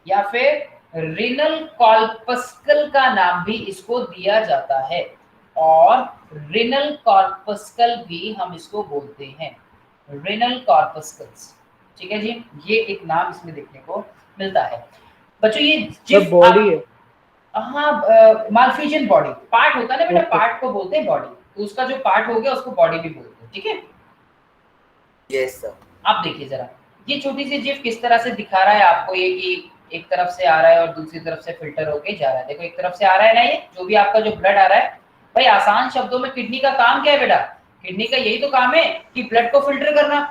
या फिर रीनल कॉर्पस्कल का नाम भी इसको दिया जाता है, और रीनल कॉर्पस्कल भी हम इसको बोलते हैं, रीनल कॉर्पस्कल्स, ठीक है जी। ये एक नाम इसमें देखने को मिलता है बच्चों। ये जिस बॉडी है, हाँ माल्फिजियन बॉडी पार्ट होता है ना बेटा, पार्ट को बोलते हैं बॉडी, तो उसका जो पार्ट हो गया उसको बॉडी भी बोलते हैं, ठीक है? Yes sir. आप देखिए जरा, ये छोटी सी जिप किस तरह से दिखा रहा है आपको, ये कि एक तरफ से आ रहा है और दूसरी तरफ से फिल्टर होके जा रहा है। देखो एक तरफ से आ रहा है ना, ये जो भी आपका जो ब्लड आ रहा है, भाई आसान शब्दों में किडनी का काम क्या है बेटा? किडनी का यही तो काम है कि ब्लड को फिल्टर करना।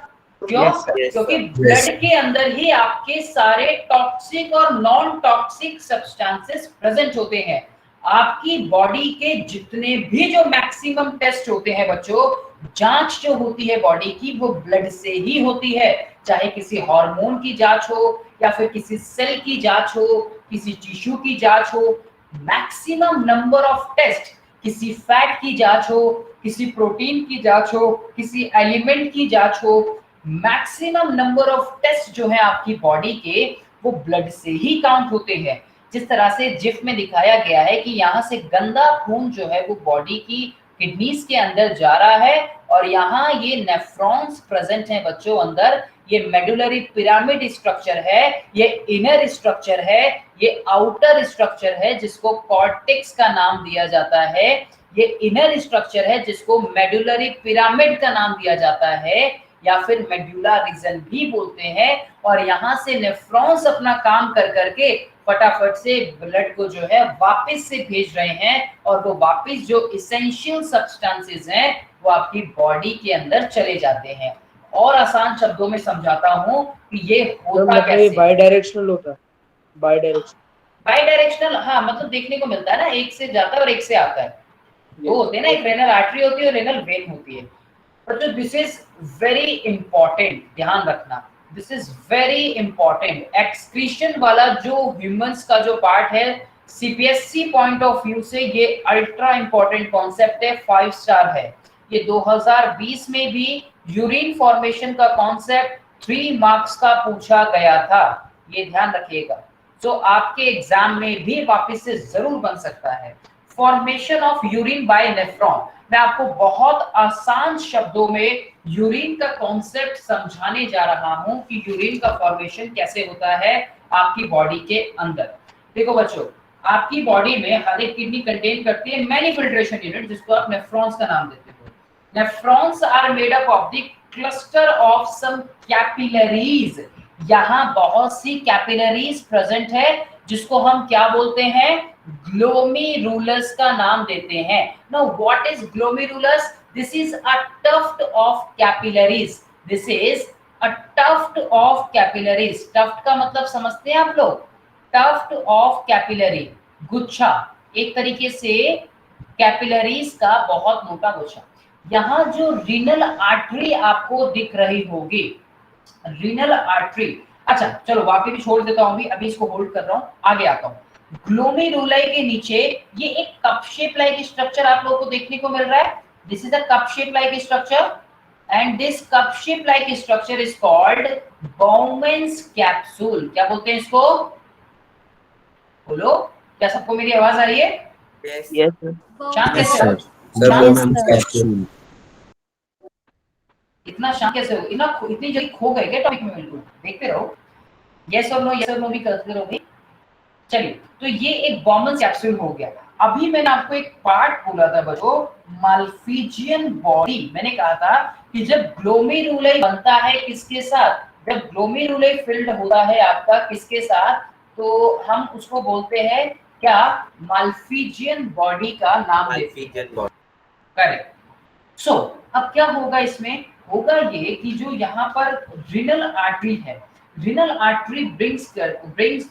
क्यों? क्योंकि ब्लड के अंदर ही आपके सारे टॉक्सिक और नॉन टॉक्सिक सब्सटेंसेस प्रेजेंट होते हैं। आपकी बॉडी के जितने भी जो मैक्सिमम टेस्ट होते हैं बच्चों, जांच जो होती है बॉडी की, वो ब्लड से ही होती है। चाहे किसी हार्मोन की जांच हो, या फिर किसी सेल की जांच हो, किसी टिश्यू की जांच हो, मैक्सिमम नंबर ऑफ टेस्ट, किसी फैट की जांच हो, किसी प्रोटीन की जांच हो, किसी एलिमेंट की जांच हो, मैक्सिमम नंबर ऑफ टेस्ट जो है आपकी बॉडी के, वो ब्लड से ही काउंट होते हैं। जिस तरह से जिफ में दिखाया गया है कि यहाँ से गंदा खून जो है वो बॉडी की किडनीज के अंदर जा रहा है, और यहाँ ये नेफ्रॉन्स प्रेजेंट हैं बच्चों अंदर। ये मेडुलरी पिरामिड स्ट्रक्चर है, ये इनर स्ट्रक्चर है, ये आउटर स्ट्रक्चर है जिसको कॉर्टेक्स का नाम दिया जाता है, ये इनर स्ट्रक्चर है जिसको मेडुलरी पिरामिड का नाम दिया जाता है, या फिर मेडुला रीजन भी बोलते हैं। और यहाँ से नेफ्रॉन्स अपना काम कर करके फटाफट से ब्लड को जो है वापस से भेज रहे हैं, और वो वापस जो इसेंशियल सब्सटेंसेस हैं वो आपकी बॉडी के अंदर चले जाते हैं। और आसान शब्दों में समझाता हूँ कि ये होता कैसे। बाई डायरेक्शनल होता है, बाई डायरेक्शनल, हाँ मतलब देखने को मिलता है ना, एक से जाता है और एक से आता है। वो होते हैं ना, एक रेनल आर्टरी होती है और रेनल वेन होती है। But this is very important, ध्यान रखना, this is very important. Excretion वाला जो ह्यूमंस का जो पार्ट है, सीपीएससी पॉइंट ऑफ व्यू से ये अल्ट्रा इंपॉर्टेंट कॉन्सेप्ट है, 5 स्टार है। ये 2020 में भी यूरिन फॉर्मेशन का कॉन्सेप्ट 3 मार्क्स का पूछा गया था, ये ध्यान रखिएगा, जो आपके एग्जाम में भी वापस से जरूर बन सकता है। Formation of urine by nephron, मैं आपको बहुत आसान शब्दों में यूरिन का कॉन्सेप्ट समझाने जा रहा हूं कि यूरिन का फॉर्मेशन कैसे होता है आपकी बॉडी के अंदर। देखो बच्चों, आपकी बॉडी में हर एक किडनी कंटेन करती है मैनी फिल्ट्रेशन यूनिट, जिसको आप नेफ्रॉन्स का नाम देते हो। Nephrons are made up of the cluster of some capillaries, यहाँ बहुत सी कैपिलरीज प्रेजेंट है, जिसको हम क्या बोलते हैं, ग्लोमेरुलस का नाम देते हैं। Now what is glomerulus? This is a tuft of capillaries, this is a tuft of capillaries. Tuft का मतलब समझते हैं आप लोग? टफ्ट ऑफ कैपिलरी, गुच्छा, एक तरीके से कैपिलरीज का बहुत मोटा गुच्छा। यहाँ जो रीनल आर्टरी आपको दिख रही होगी, रीनल आर्टरी, अच्छा चलो बाकी भी छोड़ देता हूँ, अभी इसको होल्ड कर रहा हूँ, आगे आता हूँ। ग्लोमेरुलाई के नीचे ये एक कप शेप लाइक स्ट्रक्चर आप लोगों को देखने को मिल रहा है। This is a cup shape like structure and this cup shape like structure is called Bowman's capsule. क्या बोलते हैं इसको? बोलो, क्या सबको मेरी आवाज आ रही है? Yes, sir. शांत Yes, कैसे हो? sir. शांत Capsule. इतना शांत कैसे हो? इतनी जल्दी खो गए क्या टॉपिक में? बिल्कुल देखते रहो, यस और नो भी करते रहो। चलिए, तो ये एक बॉमन कैप्सूल हो गया। अभी मैंने आपको एक पार्ट बोला था बच्चों, माल्फिजियन बॉडी। मैंने कहा था कि जब ग्लोमेरुलाई बनता है किसके साथ, जब ग्लोमेरुलाई फिल्ड होता है आपका किसके साथ, तो हम उसको बोलते हैं क्या, माल्फिजियन बॉडी का नाम देते हैं। करेक्ट। सो अब क्या होगा इसमें, होगा ये कि जो यहाँ पर रीनल आर्टरी है, renal artery brings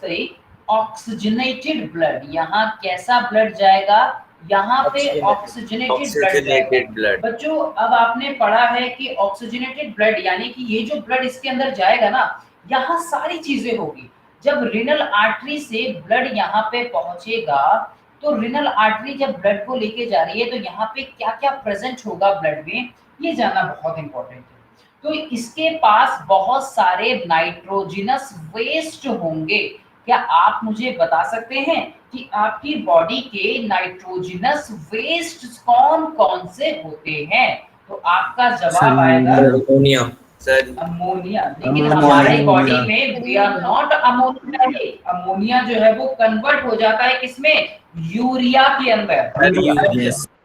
the oxygenated blood. यहाँ कैसा ब्लड जाएगा, यहाँ पे ऑक्सीजनेटेड ब्लड। बच्चों अब आपने पढ़ा है कि ऑक्सीजनेटेड ब्लड यानी कि ये जो ब्लड इसके अंदर जाएगा ना, यहाँ सारी चीजें होगी। जब रीनल आर्टरी से ब्लड यहाँ पे पहुंचेगा, तो रीनल आर्टरी जब ब्लड को लेके जा रही है, तो यहाँ पे क्या क्या प्रेजेंट होगा ब्लड में, ये जानना बहुत इंपॉर्टेंट है। तो इसके पास बहुत सारे नाइट्रोजनस वेस्ट होंगे। क्या आप मुझे बता सकते हैं कि आपकी बॉडी के नाइट्रोजनस वेस्ट कौन कौन से होते हैं? तो आपका जवाब आएगा अमोनिया। अमोनिया। लेकिन हमारे बॉडी में we are not ammonia. Ammonia जो है वो कन्वर्ट हो जाता है किसमें, यूरिया के अंदर।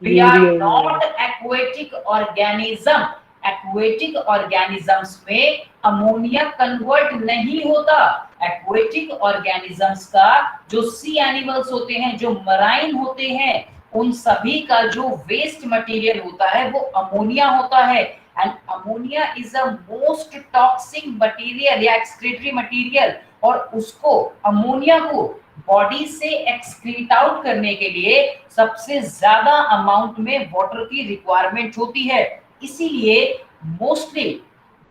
We are not aquatic organism. Aquatic organisms में अमोनिया कन्वर्ट नहीं होता। एक्वेटिक ऑर्गेनिजम्स का जो सी एनिमल्स होते हैं, जो मराइन होते हैं, उन सभी का जो वेस्ट मटेरियल होता है वो अमोनिया होता है। And ammonia is a most toxic material या एक्सक्रीटरी मटेरियल, और उसको अमोनिया को बॉडी से एक्सक्रीट आउट करने के लिए सबसे ज्यादा अमाउंट में वाटर की रिक्वायरमेंट होती है। इसीलिए mostly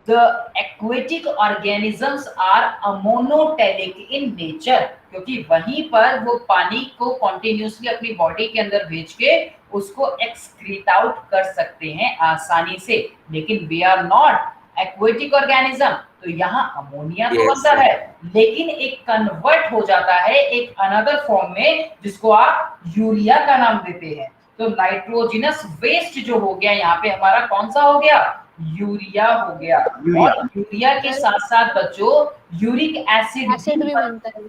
the aquatic organisms are ammonotelic in nature, क्योंकि वहीं पर वो पानी को कॉन्टिन्यूसली अपनी बॉडी के अंदर भेज के उसको एक्सक्रीट आउट कर सकते हैं आसानी से। लेकिन we are not aquatic organism, तो यहाँ अमोनिया तो बनता है, लेकिन एक कन्वर्ट हो जाता है एक अनदर फॉर्म में, जिसको आप यूरिया का नाम देते हैं। तो नाइट्रोजनस वेस्ट जो हो गया यहाँ पे हमारा कौन सा हो गया, यूरिया हो गया। और यूरिया के साथ साथ बच्चों यूरिक एसिड भी बनता है।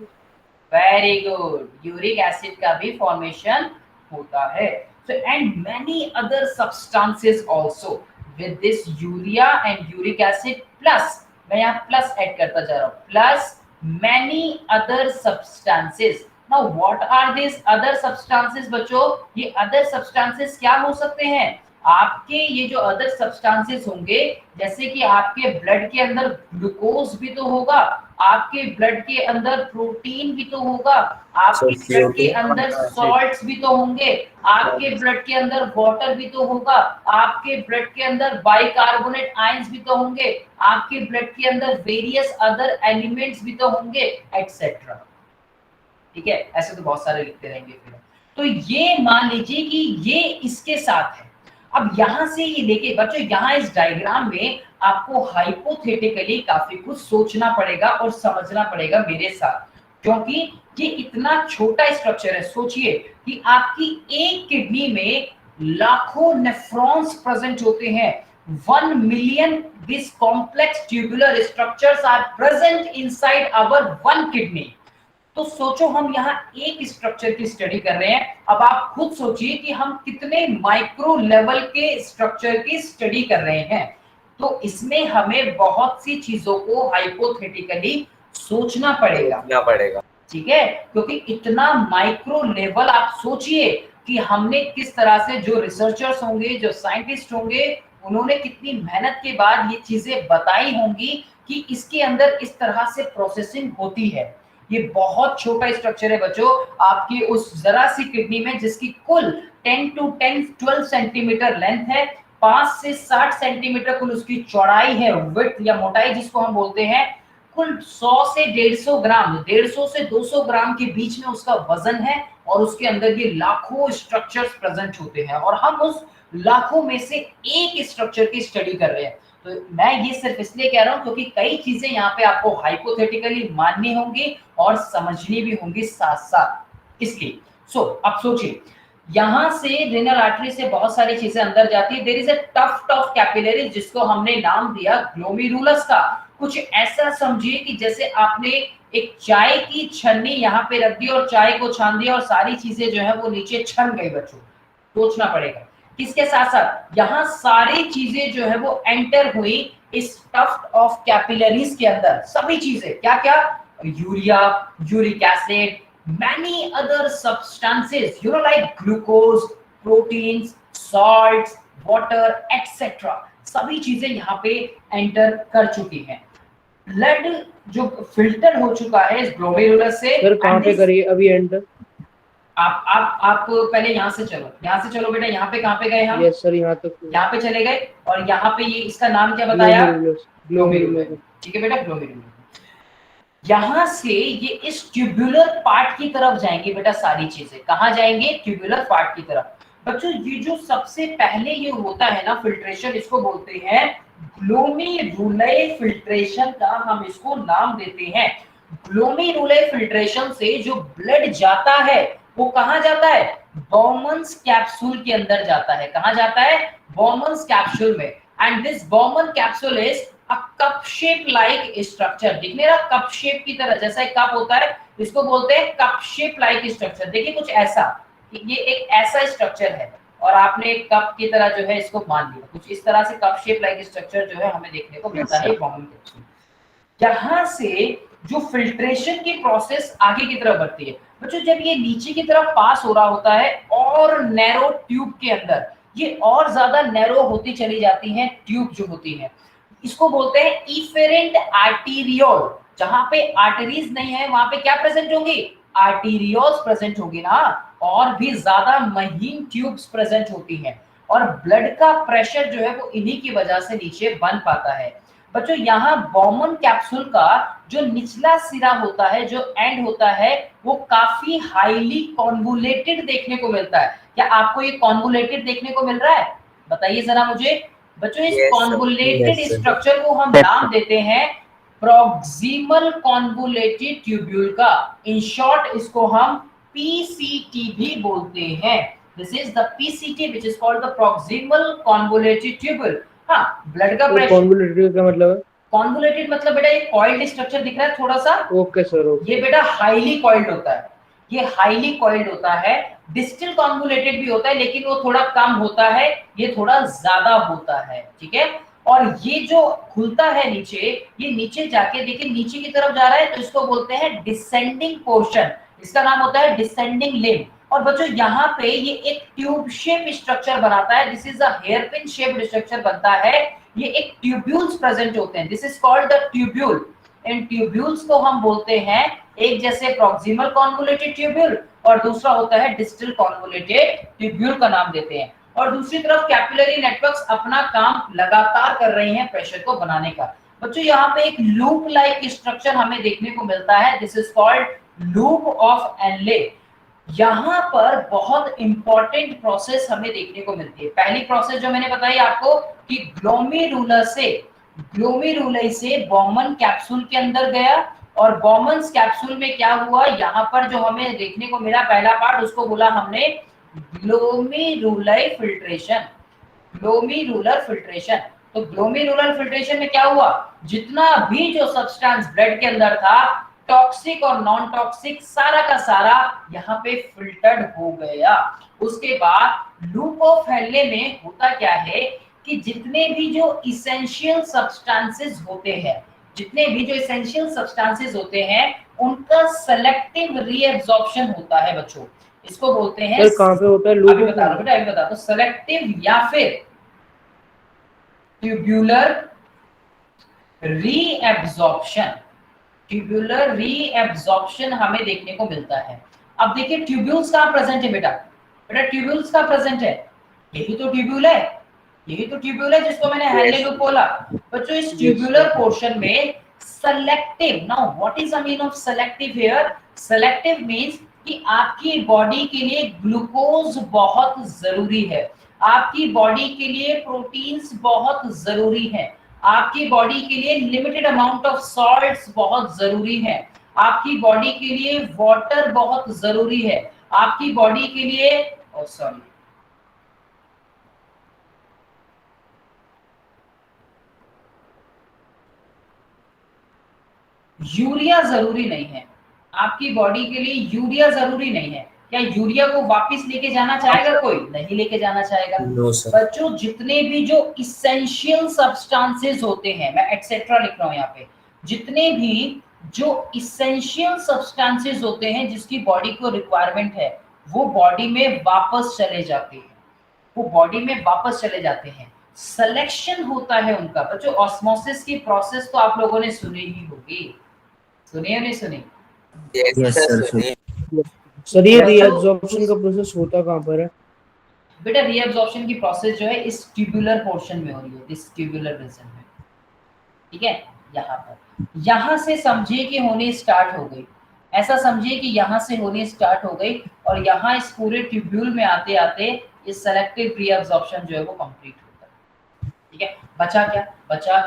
वेरी गुड, यूरिक एसिड का भी फॉर्मेशन होता है। So and many other substances also with this urea and uric acid plus, मैं यहाँ प्लस ऐड करता जा रहा हूँ, plus many other substances। Now what are these other substances बच्चों? ये other substances क्या हो सकते हैं? आपके ये जो अदर सब्सटेंसेस होंगे, जैसे कि आपके ब्लड के अंदर ग्लूकोज भी तो होगा, आपके ब्लड के अंदर प्रोटीन भी तो होगा, आपके ब्लड के अंदर सॉल्ट्स भी तो होंगे, आपके ब्लड के अंदर वाटर भी तो होगा, आपके ब्लड के अंदर बाइकार्बोनेट आयंस भी तो होंगे, आपके ब्लड के अंदर वेरियस अदर एलिमेंट्स भी तो होंगे, एटसेट्रा। ठीक है, ऐसे तो बहुत सारे लिखते रहेंगे फिर। तो ये मान लीजिए कि ये इसके साथ है। अब यहां से ये लेके बच्चों, यहाँ इस डायग्राम में आपको हाइपोथेटिकली काफी कुछ सोचना पड़ेगा और समझना पड़ेगा मेरे साथ, क्योंकि ये इतना छोटा स्ट्रक्चर है। सोचिए कि आपकी एक किडनी में लाखों नेफ्रॉन्स प्रेजेंट होते हैं। 1 million these complex tubular structures are present inside our one kidney। तो सोचो हम यहाँ एक स्ट्रक्चर की स्टडी कर रहे हैं, अब आप खुद सोचिए कि हम कितने माइक्रो लेवल के स्ट्रक्चर की स्टडी कर रहे हैं। तो इसमें हमें बहुत सी चीजों को हाइपोथेटिकली सोचना पड़ेगा, ठीक है, क्योंकि इतना माइक्रो लेवल आप सोचिए कि हमने किस तरह से, जो रिसर्चर्स होंगे, जो साइंटिस्ट होंगे, उन्होंने कितनी मेहनत के बाद ये चीजें बताई होंगी कि इसके अंदर इस तरह से प्रोसेसिंग होती है। ये बहुत छोटा स्ट्रक्चर है बच्चों, आपकी उस जरा सी किडनी में जिसकी कुल 10 to 12 सेंटीमीटर लेंथ है, 5 से 60 सेंटीमीटर कुल उसकी चौड़ाई है, विड्थ या मोटाई जिसको हम बोलते हैं, कुल 100 से 150 ग्राम, 150 से 200 ग्राम के बीच में उसका वजन है, और उसके अंदर ये लाखों स्ट्रक्चर्स प्रेजेंट होते हैं, और हम उस लाखों में से एक स्ट्रक्चर की स्टडी कर रहे हैं। तो मैं ये सिर्फ इसलिए कह रहा हूं क्योंकि कई चीजें यहाँ पे आपको हाइपोथेटिकली माननी होंगी और समझनी भी होंगी साथ साथ इसलिए। अब सोचिए, यहां से रेनल आर्टरी से बहुत सारी चीजें अंदर जाती है। There is a tuft of capillaries जिसको हमने नाम दिया ग्लोमेरुलस का। कुछ ऐसा समझिए कि जैसे आपने एक चाय की छन्नी यहाँ पे रख दी और चाय को छान दिया और सारी चीजें जो है वो नीचे छन गई बच्चों। सोचना पड़ेगा किसके साथ साथ, यहाँ सारी चीजें जो है वो एंटर हुई इस टफ्ट ऑफ कैपिलरीज के अंदर। सभी चीजें क्या क्या, urea, uric acid, many other substances, you know, like glucose, proteins, salts, water, etc. सभी चीजें यहाँ पे एंटर कर चुकी हैं। ब्लड जो फिल्टर हो चुका है इस ग्लोमेरुलस से। सर कहाँ पे करिए अभी एंटर? आप पहले यहाँ से चलो बेटा। यहाँ पे कहाँ पे गए हम? यस सर, यहाँ तक। यहाँ पे चले गए और यहाँ पे ये इसका नाम क्या बताया? ग्लोमेरुलस। ठीक है बेटा, ग्लोमेरुलस। यहाँ से ये इस ट्यूबुलर पार्ट की तरफ जाएंगे बेटा। सारी चीजें कहाँ जाएंगे? ट्यूबुलर पार्ट की तरफ। बच्चों ये जो सबसे पहले ये होता है ना फिल्ट्रेशन, इसको बोलते हैं ग्लोमेरुलर फिल्ट्रेशन का हम इसको नाम देते हैं। ग्लोमेरुलर फिल्ट्रेशन से जो ब्लड जाता है वो कहाँ जाता है? बॉमन्स कैप्सूल के अंदर जाता है। कहाँ जाता है? बॉमन्स कैप्सूल में। And this Bowman capsule is a cup shape like structure. दिखने रहा कप शेप की तरह, जैसा एक कप होता है इसको बोलते हैं कप शेप लाइक स्ट्रक्चर। देखिए कुछ ऐसा, ये एक ऐसा स्ट्रक्चर है और आपने एक कप की तरह जो है इसको मान लिया। कुछ इस तरह से कप शेप लाइक स्ट्रक्चर जो है हमें देखने को मिलता है बॉमन कैप्सूल। यहाँ से जो फिल्ट्रेशन की प्रोसेस आगे की तरफ बढ़ती है बच्चों, जब ये नीचे की तरफ पास हो रहा होता है और नैरो ट्यूब के अंदर, ये और ज्यादा नैरो होती चली जाती हैं ट्यूब जो होती है। इसको बोलते हैं इफेरेंट आर्टेरियोल। जहां पे आर्टरीज नहीं है वहां पे क्या प्रेजेंट होंगी? आर्टेरियोल्स प्रेजेंट होगी ना, और भी ज्यादा महीन ट्यूब्स प्रेजेंट होती हैं और ब्लड का प्रेशर जो है वो इन्हीं की वजह से नीचे बन पाता है। बच्चों यहाँ बॉमन कैप्सूल का जो निचला सिरा होता है, जो एंड होता है, वो काफी हाईली कॉन्वुलेटेड देखने को मिलता है। क्या आपको ये कॉन्वुलेटेड देखने को मिल रहा है? बताइए जरा मुझे। बच्चों इस कॉन्वुलेटेड स्ट्रक्चर को हम नाम देते हैं प्रॉक्सिमल कॉन्वुलेटेड ट्यूब्यूल का। इन शॉर्ट इसको हम PCT भी बोलते हैं। This is the PCT which is called the proximal convoluted tubule. हाँ, ब्लड का प्रेशर। कॉन्वुलेटेड का मतलब है? कॉन्वुलेटेड मतलब बेटा ये कॉइल्ड स्ट्रक्चर दिख रहा है थोड़ा सा। Okay sir, okay. ये बेटा हाईली कॉइल्ड होता है, ये हाईली कॉइल्ड होता है। डिस्टल कॉन्वुलेटेड भी होता है लेकिन वो थोड़ा कम होता है, ये थोड़ा ज्यादा होता है। ठीक है, और ये जो खुलता है नीचे, ये नीचे जाके देखिए नीचे की तरफ जा रहा है तो इसको बोलते हैं डिसेंडिंग पोर्शन। इसका नाम होता है डिसेंडिंग लिम्ब। और बच्चों यहाँ पे ये एक ट्यूब शेप स्ट्रक्चर बनाता है। This is a hairpin shape structure बनता है। ये एक ट्यूब्यूल्स प्रेजेंट होते हैं। This is called the tubule. In tubules को हम बोलते हैं, एक जैसे प्रॉक्सिमल कॉन्वुलेटेड ट्यूब्यूल और दूसरा होता है डिस्टल कॉन्वुलेटेड ट्यूब्यूल का नाम देते हैं। और दूसरी तरफ कैपिलरी नेटवर्क्स अपना काम लगातार कर रहे हैं प्रेशर को बनाने का। बच्चों यहाँ पे एक लूप लाइक स्ट्रक्चर हमें देखने को मिलता है। This is called loop of Henle. यहाँ पर बहुत इंपॉर्टेंट प्रोसेस हमें देखने को मिलती है। पहली प्रोसेस जो मैंने बताई आपको कि ग्लोमेरुलर से बॉमन कैप्सूल के अंदर गया, और बॉमन कैप्सूल में क्या हुआ, यहाँ पर जो हमें देखने को मिला पहला पार्ट, उसको बोला हमने ग्लोमेरुलर फिल्ट्रेशन। तो ग्लोमेरुलर फिल्ट्रेशन में क्या हुआ, जितना भी जो सब्सटेंस ब्लड के अंदर था, टॉक्सिक और नॉन टॉक्सिक, सारा का सारा यहाँ पे फिल्टर्ड हो गया। उसके बाद लूप ऑफ हेनले में होता क्या है कि जितने भी जो इसेंशियल सब्सटेंसेस होते हैं उनका सेलेक्टिव रीएब्जॉर्प्शन होता है बच्चों। इसको बोलते हैं, सर कहाँ पे होता है अभी लूप? बता रहा हूँ बेटा, अभी बता दो। सेलेक्टिव या फिर ट्यूब्यूलर रीएब्जॉर्प्शन हमें देखने को मिलता है। अब देखिए ट्यूब्यूल्स कहाँ प्रेजेंट है बेटा, ट्यूब्यूल्स कहाँ प्रेजेंट है, यही तो ट्यूब्यूल है जिसको मैंने हेनले लूप बोला बच्चों। इस ट्यूब्यूलर पोर्शन में selective, now what is the mean of selective here? Selective means कि आपकी बॉडी के लिए ग्लूकोज बहुत जरूरी है, आपकी बॉडी के लिए प्रोटीन्स बहुत जरूरी है, आपकी बॉडी के लिए लिमिटेड अमाउंट ऑफ सॉल्ट्स बहुत जरूरी है, आपकी बॉडी के लिए वाटर बहुत जरूरी है, आपकी बॉडी के लिए यूरिया जरूरी नहीं है, आपकी बॉडी के लिए यूरिया जरूरी नहीं है। क्या यूरिया को वापस लेके जाना चाहेगा कोई? नहीं लेके जाना चाहेगा। No sir. बच्चों जितने भी जो इसेंशियल सब्सटेंसेस होते हैं, मैं एक्सेट्रा लिख रहा हूं यहाँ पे, जितने भी जो इसेंशियल सब्सटेंसेस होते हैं जिसकी बॉडी को रिक्वायरमेंट है, वो बॉडी में वापस चले जाते हैं, सिलेक्शन होता है उनका। बच्चों ऑस्मोसिस की प्रोसेस तो आप लोगों ने सुनी ही होगी, सुनी या नहीं सुनी? Yes sir. सर ये रीएब्जॉर्प्शन का प्रोसेस होता कहाँ पर है बेटा? रीएब्जॉर्प्शन की प्रोसेस जो है इस ट्यूबुलर पोर्शन में हो रही है, इस ट्यूबुलर रीजन में, ठीक है। यहाँ पर, यहाँ से समझिए कि होने स्टार्ट हो गई, ऐसा समझिए कि यहाँ से होने स्टार्ट हो गई, और यहाँ इस पूरे ट्यूब्यूल में आते आते इस सेलेक्टिव रीएब्जॉर्प्शन जो है वो कंप्लीट होता है, ठीक है। बचा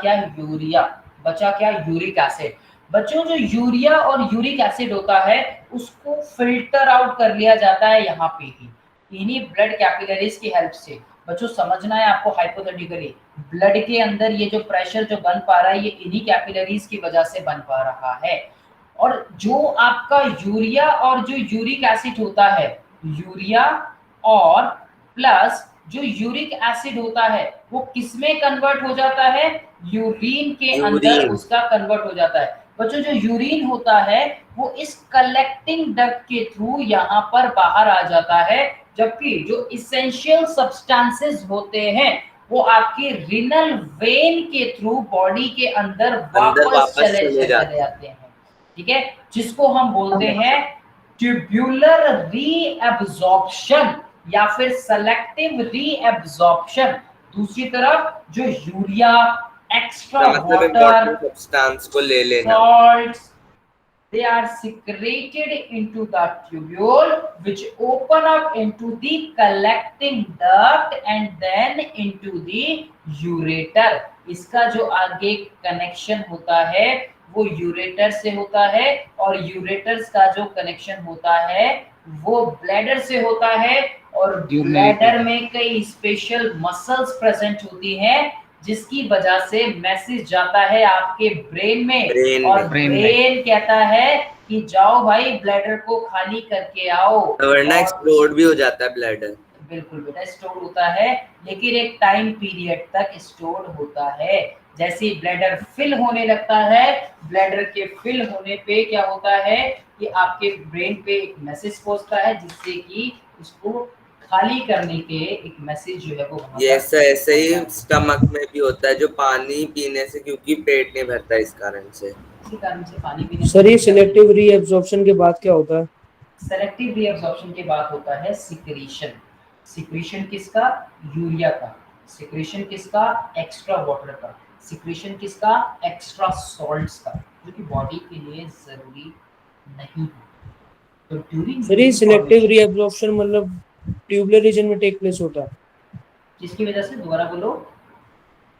क्या यूरिया, बचा क्या यूरिक एसिड। बच्चों जो यूरिया और यूरिक एसिड होता है उसको फिल्टर आउट कर लिया जाता है यहाँ पे ही, इन्हीं ब्लड कैपिलरीज की हेल्प से। बच्चों समझना है आपको, हाइपोथेटिकली ब्लड के अंदर ये जो प्रेशर जो बन पा रहा है, ये इन्हीं कैपिलरीज की वजह से बन पा रहा है। और जो आपका यूरिया और जो यूरिक एसिड होता है, यूरिया और प्लस जो यूरिक एसिड होता है, वो किसमें कन्वर्ट हो जाता है? यूरिन के अंदर उसका कन्वर्ट हो जाता है। बच्चों जो यूरिन होता है वो इस कलेक्टिंग डक्ट के थ्रू यहाँ पर बाहर आ जाता है, जबकि जो इसेंशियल सब्सटेंसेस होते हैं वो आपके रिनल वेन के थ्रू बॉडी के अंदर वापस चले जाते हैं, ठीक है, जिसको हम बोलते हैं ट्यूब्यूलर रीएब्जॉर्प्शन या फिर सेलेक्टिव रीएब्जॉर्प्शन। दूसरी तरफ जो यूरिया, एक्स्ट्रा वाटर, सब्सटेंस को ले लेना, salts, they are secreted into the tubule which open up into the collecting duct and then into the ureter। इसका जो आगे कनेक्शन होता है वो यूरेटर से होता है, और यूरेटर्स का जो कनेक्शन होता है वो ब्लैडर से होता है, और ब्लैडर में कई स्पेशल मसल्स प्रेजेंट होती हैं जिसकी वजह से मैसेज जाता है आपके ब्रेन में, और ब्रेन कहता है कि जाओ भाई ब्लैडर को खाली करके आओ, वरना एक्सप्लोड भी हो जाता है ब्लैडर। बिल्कुल बेटा, स्टोर होता है लेकिन एक टाइम पीरियड तक स्टोर होता है। जैसे ही ब्लैडर फिल होने लगता है, ब्लैडर के फिल होने पे क्या होता है कि आपके ब्रेन पे एक मैसेज पहुंचता है जिससे कि उसको खाली करने के एक मैसेज जो है वो ये ऐसे ही स्टमक में भी होता है, जो पानी पीने से, क्योंकि पेट नहीं भरता इस कारण से, इसी कारण से पानी पीने। सर ये सिलेक्टिव रीएब्जॉर्प्शन के बाद क्या होता है? सेलेक्टिव रीएब्जॉर्प्शन के बाद होता है सिक्रीशन। सिक्रीशन किसका? यूरिया का। सिक्रीशन किसका? एक्स्ट्रा वाटर का। सिक्रीशन किसका? एक्स्ट्रा सॉल्ट्स का, जो कि बॉडी के लिए जरूरी नहीं है। तो ड्यूरिंग सर ये सिलेक्टिव रीअब्जॉर्प्शन मतलब ट्यूबुलर रीजन में टेक प्लेस होता है। जिसकी वजह से दोबारा बोलो।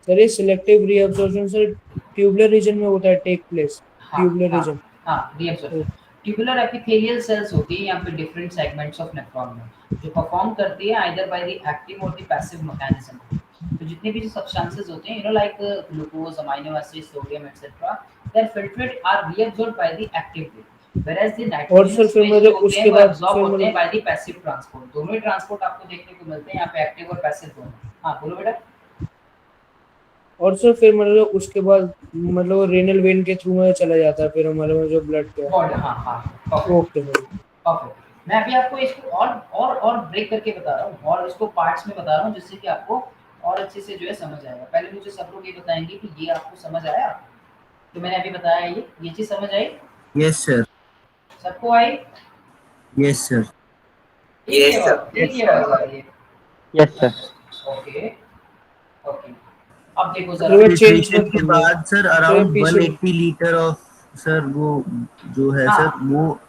सर ये selective reabsorption sir tubular region में होता है टेक प्लेस, हाँ ट्यूबुलर हाँ रीजन। हाँ, रीअब्जॉर्प्शन। ट्यूबुलर एपिथेलियल सेल्स होती है यहाँ पे डिफरेंट सेगमेंट्स ऑफ नेफ्रॉन में, जो परफॉर्म करती है आइदर बाय द एक्टिव और द पैसिव मैकेनिज्म। तो जितने भी जो सब्सटेंसेस होते हैं, you know like glucose, amino acid, sodium etcetera, their filtrate are reabsorbed by the active way, whereas the और सर नाइट्रोजनस फिर वेस्ट जो मतलब होते हैं उसके वो बाद एब्जॉर्ब फिर होते हैं मतलब बाय द पैसिव ट्रांसपोर्ट। दोनों ही ट्रांसपोर्ट आपको देखने को मिलते हैं यहाँ पे, एक्टिव और पैसिव दोनों। हाँ बोलो बेटा। और सर फिर मतलब उसके बाद मतलब रेनल वेन के थ्रू में चला जाता है फिर हमारे में जो ब्लड का। बॉडी, हाँ हाँ, परफेक्ट ओके सर। परफेक्ट। मैं अभी आपको इसको और ब्रेक करके बता रहा हूँ, और इसको पार्ट्स में बता रहा हूँ, जिससे कि आपको और अच्छे से जो है समझ आएगा। पहले मुझे सब लोग ये बताएंगे कि ये आपको समझ आया, तो मैंने अभी बताया ये चीज समझ आई? Yes sir. सबको आई? Yes sir. Yes, sir. एक ही आवाज आ रही है। Yes sir. ओके ओके, अब देखो तो जरा। वो चेंज फिल्ट्रेशन मत के कीजिए। बाद सर तो अराउंड पीछे 180 लीटर ऑफ सर वो जो है हाँ। सर वो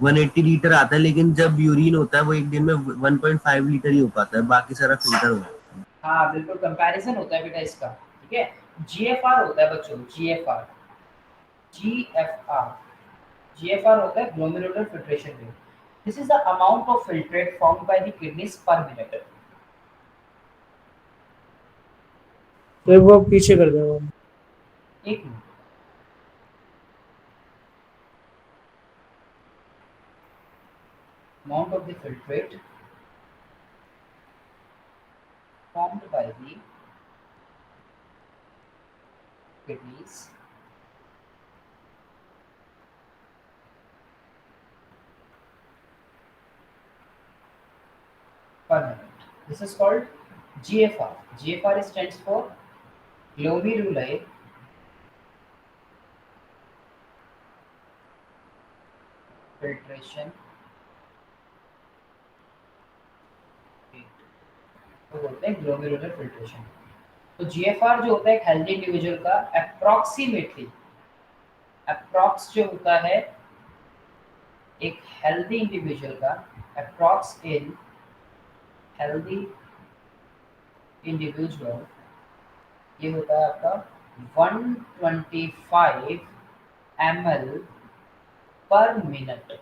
180 लीटर आता है, लेकिन जब यूरिन होता है वो एक दिन में 1.5 लीटर ही हो पाता है, बाकी सारा फिल्टर हो जाता है। हाँ बिल्कुल, कंपैरिजन होता है बेटा इसका, ठीक है। जीएफआर होता है बच्चों, जीएफआर जीएफआर GFR होता है glomerular filtration rate. This is the amount of filtrate formed by the kidneys पर मिनट। फिर वो पीछे कर देगा। एक minute, amount of the filtrate formed by the kidneys per minute. This is called GFR. GFR stands for glomerular filtration rate, तो बोलते हैं ग्लोमेरुलर फिल्ट्रेशन। तो जीएफआर जो होता है एक हेल्दी इंडिविजुअल का अप्रॉक्सीमेटली, अप्रॉक्स जो होता है एक हेल्दी इंडिविजुअल का, अप्रॉक्स इन हेल्दी इंडिविजुअल, ये होता है आपका 125 ml पर मिनट।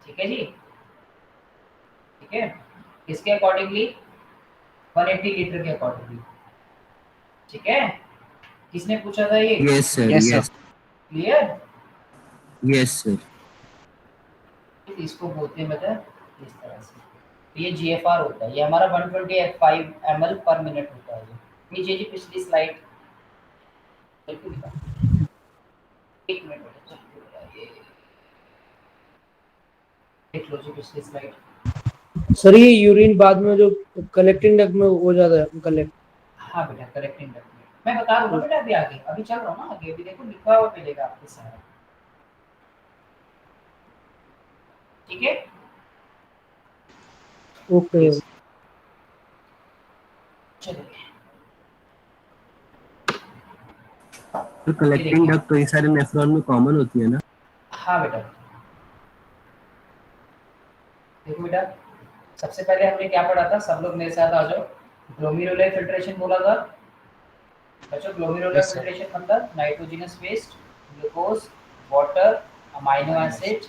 ठीक है जी, ठीक है। किसके अकॉर्डिंगली? 180 लीटर के अकॉर्डिंगली, ठीक है। किसने पूछा था ये? Yes sir. Yes, sir. Yes clear? Yes sir. इसको बोलते हैं बेटा इस तरह से। ये जीएफआर होता है, ये हमारा 125 ml पर मिनट होता है। नीचे जी पिछली स्लाइड, एक मिनट बेटा, देख लो जी पिछली स्लाइड। सर ये यूरिन बाद में जो कलेक्टिंग डक्ट में हो जाता है कलेक्ट। हाँ बेटा, करेक्टिंग डक्ट में मैं बता रहा हूँ बेटा, अभी आगे अभी चल रहा हूँ ना आगे, अभी देखो लिखा हुआ मिलेगा आपके सारा, ठीक है। ओके। चलिए, तो कलेक्टिंग डक्ट तो ये सारे नेफ्रॉन में कॉमन होती है ना? हाँ बेटा देखो बेटा, सबसे पहले हमने क्या पढ़ा था, सब लोग मेरे साथ आ जाओ। ग्लोमेरुलर फिल्ट्रेशन बोला था बच्चों। Glomerular Yes, sir. फिल्ट्रेशन मतलब nitrogenous waste, glucose, water, amino acid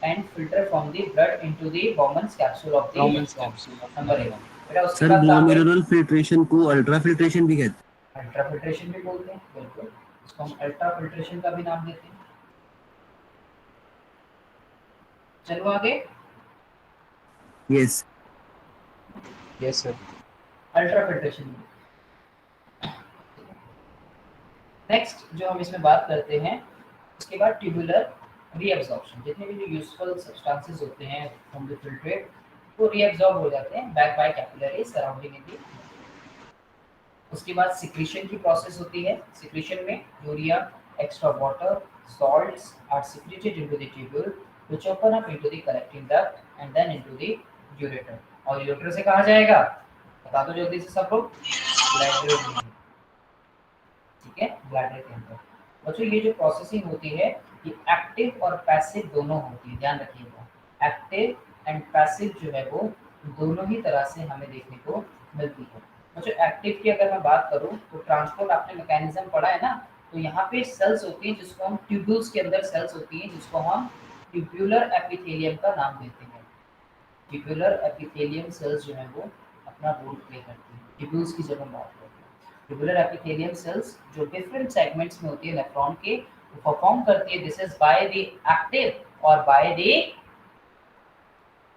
and filter from the blood into the Bowman's capsule of the Bowman's capsule. Number 1। बेटा उसके सर बाद ग्लोमेरुलर फिल्ट्रेशन को अल्ट्रा फिल्ट्रेशन भी कहते अल्ट्रा फिल्ट्रेशन भी बोलते हैं, बिल्कुल। इसको हम अल्ट्रा फिल्ट्रेशन का भी नाम देते हैं। चलो आगे। हैं। Yes yes sir. Ultra filtration. Next जो हम इसमें बात करते हैं, उसके बाद ट्यूबुलर रीअब्जॉर्प्शन। जितने भी जो यूजफुल सब्सटेंसेस होते हैं फ्रॉम द फिल्ट्रेट, वो रीअब्जॉर्ब हो जाते हैं back by capillary surrounding in the. उसके बाद सिक्रीशन की प्रोसेस होती है। सिक्रीशन में urea, extra water, salts are secreted into the tubule which open up into the collecting duct and then into the ureter। और ureter से कहाँ जाएगा बता दो जल्दी से सब लोग? ब्लैडर में, ठीक है, ब्लैडर के अंदर। बच्चों ये जो प्रोसेसिंग होती है कि एक्टिव और पैसिव दोनों होती है, ध्यान रखिएगा। एक्टिव एंड पैसिव जो है वो दोनों ही तरह से हमें देखने को मिलती है। जो एक्टिव की अगर मैं बात करूं तो ट्रांसपोर्ट आपने मैकेनिज्म पढ़ा है ना, तो यहाँ पे सेल्स होती हैं जिसको हम ट्यूब्यूल्स के अंदर सेल्स होती हैं जिसको हम ट्यूब्यूलर एपिथेलियम का नाम देते हैं। ट्यूब्यूलर एपिथेलियम सेल्स जो है वो अपना रोल प्ले करती हैं ट्यूब्यूल्स की जब हम बात करते हैं। ट्यूब्यूलर एपिथेलियम सेल्स जो डिफरेंट सेगमेंट्स में होती है नेफ्रॉन के, वो परफॉर्म करती है this is by the active और बाय द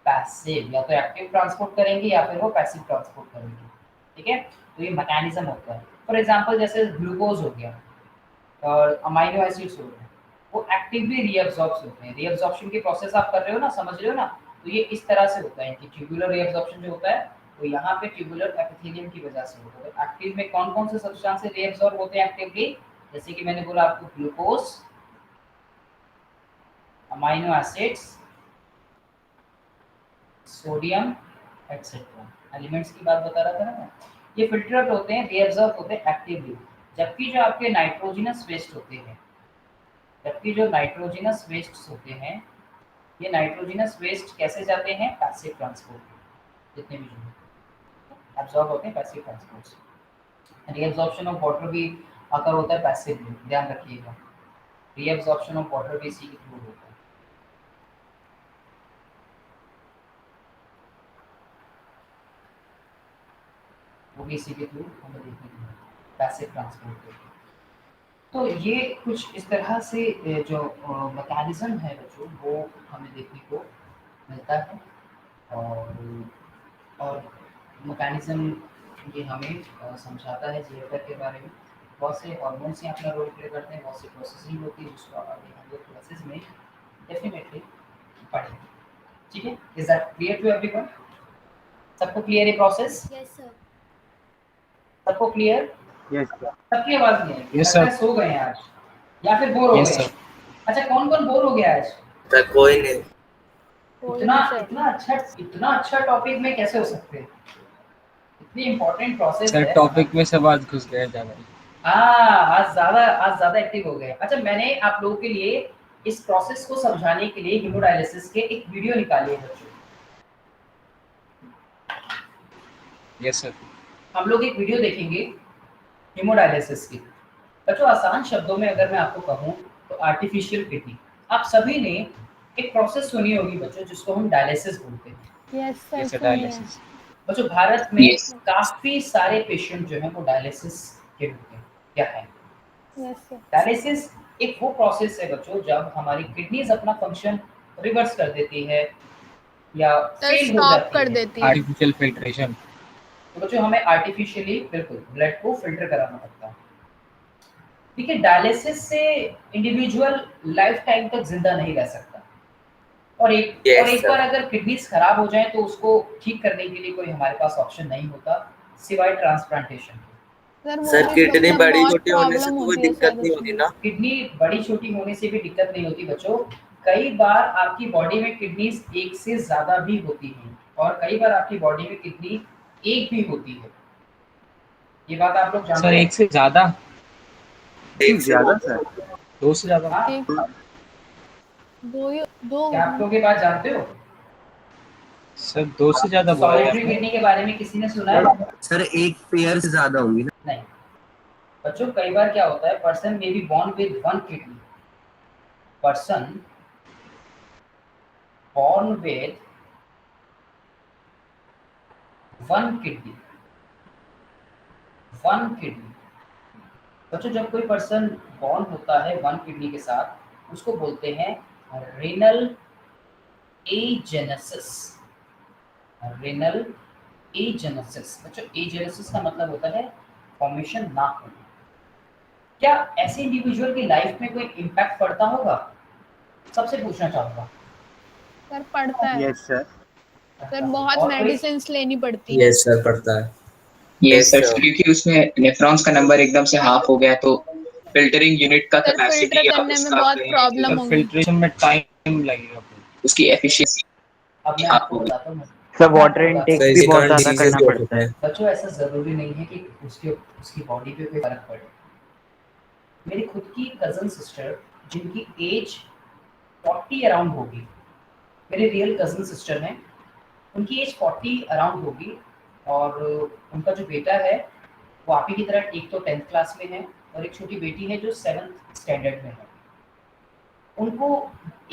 पैसिव, या तो एक्टिव ट्रांसपोर्ट करेंगे या फिर वो पैसिव ट्रांसपोर्ट करेंगे, ठीक है। तो ये मैकेनिज्म होता है। फॉर एग्जांपल जैसे ग्लूकोज हो गया और अमाइनो एसिड्स हो गए, वो एक्टिवली रीअब्सॉर्ब्स होते हैं। रीअब्सॉर्प्शन की प्रोसेस आप कर रहे हो ना, समझ रहे हो ना, तो ये इस तरह से होता है कि ट्यूबुलर रीअब्सॉर्प्शन जो होता है वो यहाँ पे ट्यूबुलर एपिथेलियम की वजह से होता है। एक्टिव में कौन कौन से सब्सटेंस रीअब्सॉर्ब होते हैं एक्टिवली, जैसे कि मैंने बोला आपको glucose, amino acids, sodium etcetera, elements की बात बता रहा था ना मैं। ये फिल्टर्ड होते हैं, रीअब्सॉर्ब होते हैं एक्टिवली। जबकि जो आपके नाइट्रोजनस वेस्ट होते हैं, जबकि जो नाइट्रोजनस वेस्ट होते हैं, ये नाइट्रोजनस वेस्ट कैसे जाते हैं, पैसिव ट्रांसपोर्ट, जितने भी जो एब्जॉर्ब होते हैं passive transport. Reabsorption of water भी अगर होता है पैसिव, ध्यान रखिएगा। रीअब्सॉर्प्शन ऑफ वाटर भी इसी के थ्रू होता है। वो भी इसी के थ्रू हमें देखने को पैसिव ट्रांसपोर्ट। तो ये कुछ इस तरह से जो मैकेनिज्म है बच्चों वो हमें देखने को मिलता है। और मैकेनिज्म ये हमें समझाता है जियोटर के बारे में। बहुत से हार्मोन्स यहाँ अपना रोल प्ले करते हैं, बहुत सी प्रोसेसिंग होती है जिसको आगे हम लोग क्लासेस में डेफिनेटली पढ़ेंगे, ठीक है। Is that clear to everyone? सबको क्लियर है प्रोसेस? Yes sir. सबको क्लियर? Yes sir. सबकी आवाज नहीं है? Yes, sir. सो गए हैं आज या फिर बोर हो Yes, गए? sir. अच्छा, कौन कौन बोर हो गया आज? कोई नहीं। इतना अच्छा टॉपिक में कैसे हो सकते हैं? इतनी इम्पोर्टेंट प्रोसेस सर है। टॉपिक में सब आज घुस गए ज्यादा। आज ज्यादा एक्टिव हो गए। अच्छा, मैंने आप लोगों के लिए इस प्रोसेस को समझाने के लिए हीमोडायलिसिस के एक वीडियो निकाली है बच्चों। Yes sir. हम लोग एक वीडियो देखेंगे हीमोडायलिसिस की। बच्चों, आसान शब्दों में अगर मैं आपको कहूँ तो आर्टिफिशियल किडनी। आप सभी ने एक प्रोसेस सुनी होगी बच्चों जिसको हम डायलिसिस बोलते हैं। यस सर, यस सर, सुनिए। डायलिसिस। बच्चों, भारत में Yes. काफी सारे पेशेंट जो हैं वो डायलिसिस के होते हैं। क्या है यस सर। डायलिसिस? एक वो प्रोसेस है बच्चों जब हमारी किडनीज अपना फंक्शन रिवर्स कर देती है या फेल हो स्टॉप जाती कर है। देती है। Artificial filtration. तो बच्चों, हमें आर्टिफिशियली बिल्कुल ब्लड को फिल्टर कराना पड़ता है। ठीक है, डायलिसिस से इंडिविजुअल लाइफ टाइम तक जिंदा नहीं रह सकता। और एक बार अगर किडनीज खराब हो जाए तो उसको ठीक करने के लिए कोई हमारे पास ऑप्शन नहीं होता सिवाय ट्रांसप्लांटेशन के। सर किडनी बड़ी छोटी होने से कोई दिक्कत नहीं होती ना? किडनी बड़ी छोटी होने से भी दिक्कत नहीं होती बच्चों। कई बार आपकी बॉडी में किडनीज एक से ज्यादा भी होती हैं और कई बार आपकी बॉडी में किडनी एक भी होती है। ये बात आप लोग जानते सर हैं? एक से ज्यादा? एक से ज्यादा सर। दो से ज्यादा? हाँ? दो क्या आप लोग ये बात जानते हो? सर दो से ज्यादा बोला सॉलिटरी आपने? किडनी के बारे में किसी ने सुना है? सर एक पेयर से ज्यादा होंगी ना? नहीं बच्चों, कई बार क्या होता है, person may be born with one kidney, person born with one kidney. बच्चों, जब कोई पर्सन बोर्न होता है वन किडनी के साथ, उसको बोलते हैं रेनल एजेनेसिस। Renal agenesis. बच्चों, एजेनेसिस का मतलब होता है फॉर्मेशन ना होना। क्या ऐसे इंडिविजुअल की लाइफ में कोई इम्पैक्ट पड़ता होगा? सबसे पूछना चाहूंगा। सर पड़ता है। Yes sir. सर बहुत और कोई? मेडिसिन्स लेनी पड़ती है। यस सर, पड़ता है। ये Yes, सर sir. क्योंकि उसमें नेफ्रॉन्स का नंबर एकदम से हाफ हो गया तो फिल्टरिंग यूनिट का सर कैपेसिटी फिल्टर करने में बहुत प्रॉब्लम होगी। फिल्ट्रेशन में टाइम लगेगा, उसकी एफिशिएंसी। अब मैं आपको बताता हूँ। सर वाटर इनटेक भी बहुत ज्यादा करना पड़ता है। बच्चों, ऐसा जरूरी नहीं है कि उसकी बॉडी पे कोई फर्क पड़े। मेरी खुद की कजन सिस्टर जिनकी एज 40 अराउंड होगी, मेरे रियल कजन सिस्टर हैं, उनकी एज 40 अराउंड होगी, और उनका जो बेटा है वो आप ही की तरह एक तो 10th क्लास में है और एक छोटी बेटी है जो 7th स्टैंडर्ड में है। उनको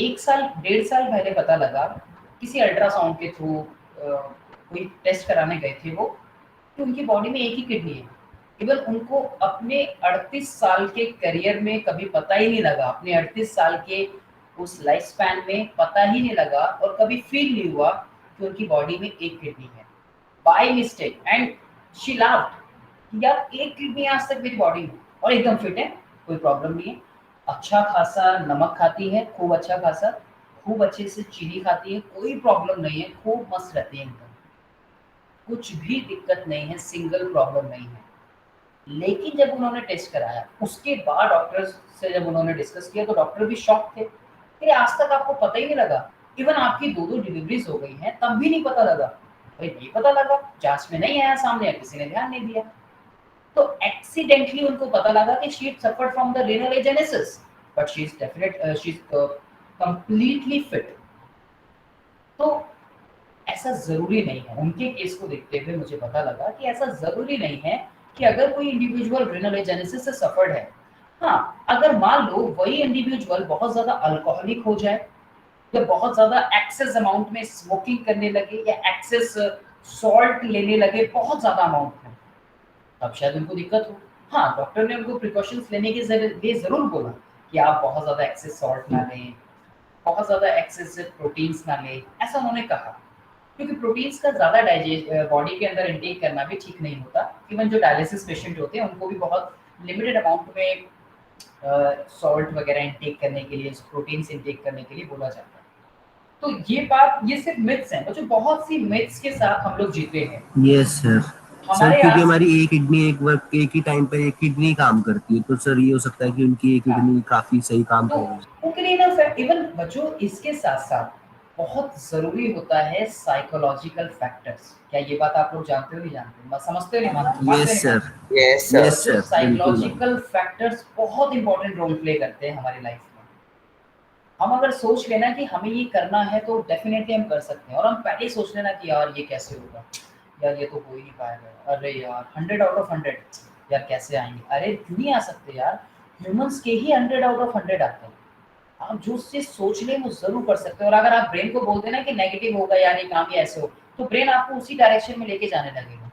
1 साल 1.5 साल पहले पता लगा किसी अल्ट्रासाउंड के थ्रू, कोई टेस्ट कराने गए थे वो, कि उनकी बॉडी में एक ही किडनी है। इवन उनको अपने 38 साल के करियर में कभी पता ही नहीं लगा, अपने 38 साल के उस लाइफ स्पैन में पता ही नहीं लगा और कभी फील नहीं हुआ कि उनकी बॉडी में एक किडनी है, by mistake. And she laughed, यार एक किडनी आज तक मेरी बॉडी में, और एकदम फिट है, कोई प्रॉब्लम नहीं है, अच्छा खासा नमक खाती है, खूब अच्छा खासा, खूब अच्छे से चीनी खाती है, कोई प्रॉब्लम नहीं है, खूब मस्त रहती है एकदम, कुछ भी दिक्कत नहीं है, सिंगल प्रॉब्लम नहीं है। लेकिन जब उन्होंने टेस्ट कराया, उसके बाद डॉक्टर से जब उन्होंने डिस्कस किया तो डॉक्टर भी शॉक थे कि आज तक आपको पता ही नहीं लगा, इवन आपकी 2 डिलीवरीज हो गई हैं तब भी नहीं पता लगा। भाई नहीं पता लगा, जांच में नहीं आया सामने या किसी ने ध्यान नहीं दिया, तो एक्सीडेंटली उनको पता लगा कि she suffered from the renal agenesis, but she is completely fit. तो ऐसा जरूरी नहीं है, उनके केस को देखते हुए मुझे पता लगा कि ऐसा जरूरी नहीं है कि अगर कोई इंडिविजुअल रेनल एजेनेसिस से सफर्ड है, हाँ अगर मान लो वही इंडिविजुअल बहुत ज्यादा अल्कोहलिक हो जाए या बहुत ज्यादा एक्सेस अमाउंट में स्मोकिंग करने लगे या एक्सेस सॉल्ट लेने लगे बहुत ज्यादा अमाउंट में, तब शायद उनको दिक्कत हो। हाँ, डॉक्टर ने उनको प्रिकॉशंस लेने के लिए जरूर बोला कि आप बहुत ज्यादा एक्सेस सॉल्ट ना लें, बहुत ज्यादा एक्सेस प्रोटीन्स ना लें, ऐसा उन्होंने कहा, क्योंकि प्रोटीन्स का ज्यादा डाइजेस्ट बॉडी के अंदर इंटेक करना भी ठीक नहीं होता। इवन जो डायलिसिस पेशेंट होते हैं उनको भी बहुत लिमिटेड अमाउंट में सॉल्ट वगैरह इंटेक करने के लिए, प्रोटीन्स इंटेक करने के लिए बोला जाता है। तो ये बात, ये सिर्फ मिथ्स हैं बच्चों, बहुत सी मिथ्स के साथ हम लोग जीते हैं। Yes sir. सर हमारे क्योंकि आस हमारी एक किडनी एक वक्त एक ही टाइम पे एक किडनी काम करती है, तो सर ये हो सकता है कि उनकी एक किडनी काफी सही काम तो कर रही है। उनके लिए ना इवन बच्चों इसके साथ साथ बहुत जरूरी होता है साइकोलॉजिकल फैक्टर्स। क्या ये बात आप लोग जानते हो नहीं जानते, समझते हो नहीं मानते? Yes sir. Yes yes sir. Sir, psychological factors बहुत इंपॉर्टेंट रोल प्ले करते हैं हमारी लाइफ में। हम अगर सोच लेना कि हमें ये करना है तो डेफिनेटली हम कर सकते हैं, और हम पहले ही सोच लेना कि यार ये कैसे होगा, यार ये तो हो ही नहीं पाएगा, अरे यार 100 आउट ऑफ 100 यार कैसे आएंगे, अरे क्यों नहीं आ सकते यार, ह्यूमंस के ही 100 आउट ऑफ 100 आते हैं। आप जो चीज सोच लें वो जरूर कर सकते हैं। और अगर आप ब्रेन को बोल देना कि नेगेटिव होगा यार ये काम ये ऐसे हो, तो ब्रेन आपको उसी डायरेक्शन में लेके जाने लगेगा।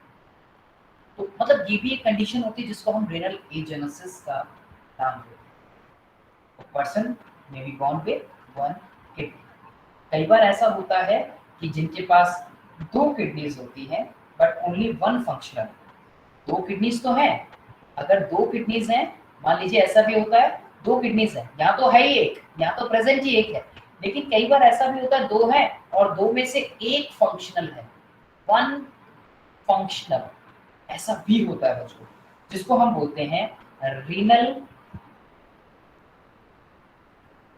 तो मतलब ये भी एक कंडीशन होती है जिसको हम रेनल एजेनेसिस का नाम देते हैं। Person may be born with 1 kidney. कई बार ऐसा होता है कि जिनके पास 2 किडनीज होती हैं बट ओनली 1 फंक्शनल। 2 किडनीज तो हैं, अगर 2 किडनीज हैं, मान लीजिए ऐसा भी होता है 2 किडनीज हैं, यहाँ तो है ही एक, यहाँ तो प्रेजेंट ही एक है, लेकिन कई बार ऐसा भी होता है 2 है और 2 में से 1 फंक्शनल है, 1 फंक्शनल, ऐसा भी होता है बच्चों, जिसको हम बोलते हैं रीनल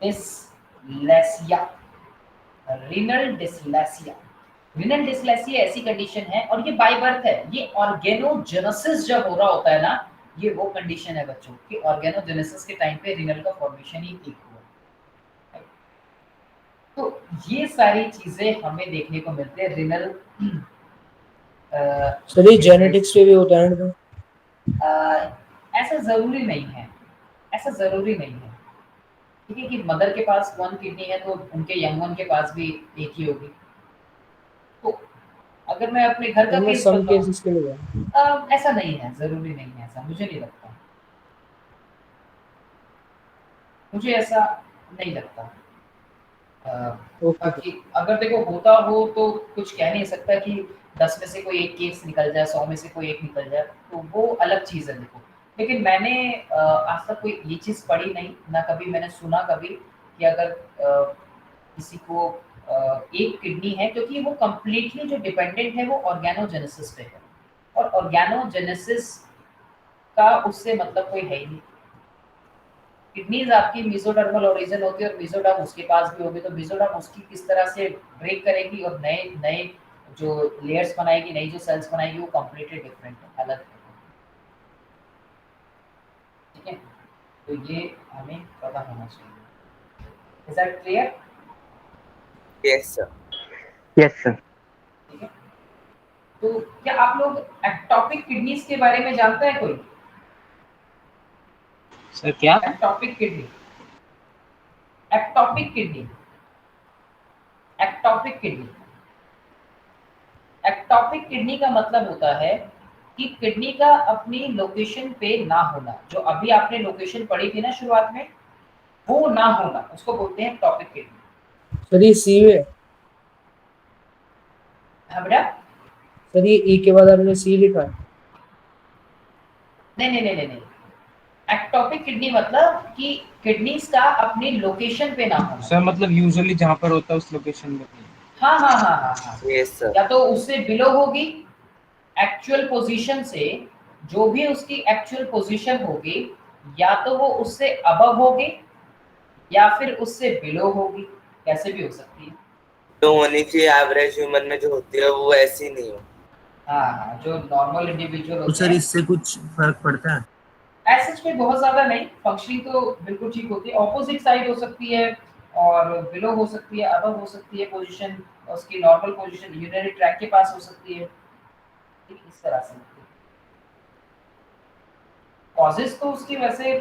डिसलेसिया। रीनल डिसलेसिया, रीनल डिसलेसिया ऐसी कंडीशन है और ये बाय बर्थ है। ये ऑर्गेनोजेनेसिस जब हो रहा होता है ना, ये वो कंडीशन है बच्चों कि ऑर्गेनोजेनेसिस के टाइम पे रीनल का फॉर्मेशन ही एक हुआ। तो ये सारी चीजें हमें देखने को मिलते हैं रीनल। सर ये जेनेटिक्स पे भी होता है ना? ऐसा जरूरी नहीं है, ऐसा जरूरी नहीं है, ठीक है, कि मदर के पास 1 किडनी है तो उनके यंग वन के पास भी एक ही होगी। तो अगर मैं अपने घर का केस सम बताऊं, केसेस के लिए ऐसा नहीं है, जरूरी नहीं है, ऐसा मुझे नहीं लगता, मुझे ऐसा नहीं लगता। बाकी अगर देखो होता हो तो कुछ कह नहीं सकता कि 10 में से कोई एक केस निकल जाए, 100 में से कोई एक निकल जाए, तो वो अलग चीज़ है। देखो, लेकिन मैंने आज तक कोई ये चीज़ पढ़ी नहीं, ना कभी मैंने सुना कभी कि अगर किसी को एक किडनी है, क्योंकि वो कम्प्लीटली जो डिपेंडेंट है वो ऑर्गेनोजेनेसिस पे है, और ऑर्गेनोजेनेसिस का उससे मतलब कोई है ही नहीं। किडनीज आपकी मेसोडर्मल ओरिजिन होती है और मेसोडर्म उसके पास भी होगी, तो मेसोडर्म उसकी किस तरह से ब्रेक करेगी और नए नए जो लेयर्स बनाएगी, नई जो सेल्स बनाएगी, वो कम्प्लीटली डिफरेंट है, अलग है। ठीक है, तो ये हमें पता होना चाहिए। Is that clear? Yes sir. Yes sir. ठीक है, तो क्या आप लोग एक्टोपिक किडनीज के बारे में जानते हैं कोई? सर क्या? Ectopic kidney, ectopic kidney, ectopic kidney, ectopic kidney का मतलब होता है कि किडनी का अपनी लोकेशन पे ना होना। जो अभी आपने लोकेशन पढ़ी थी ना शुरुआत में, वो ना होना, उसको बोलते हैं एक्टोपिक किडनी। सर ये सी में, हाँ बेटा? सर ये ई के बाद आपने सी लिखा है। नहीं नहीं नहीं नहीं नहीं, एक्टोपिक किडनी मतलब कि किडनीज का अपनी लोकेशन पे ना होना। सर मतलब यूजुअली जहाँ पर होता है उस लोकेशन में। हाँ हाँ हाँ हाँ हाँ, यस सर। या तो उससे बिलो होगी एक्चुअल पोजीशन से, जो भी उसकी एक्चुअल पोजीशन होगी, या तो वो उससे अबव होगी या फिर उससे बिलो होगी, कैसे भी हो सकती है। जो होनी चाहिए एवरेज ह्यूमन में जो होती है वो ऐसी नहीं हो। हाँ हाँ, जो नॉर्मल इंडिविजुअल तो होते सर हैं इससे कुछ फर्क पड़ता है? ऐसे में बहुत ज्यादा नहीं, फंक्शनिंग तो बिल्कुल ठीक होती है। ऑपोजिट साइड हो सकती है और बिलो हो सकती है, अबव हो सकती है पोजीशन, उसकी नॉर्मल पोजीशन यूरिनरी ट्रैक के पास हो सकती है, ठीक इस तरह से। कॉजेस तो उसकी वैसे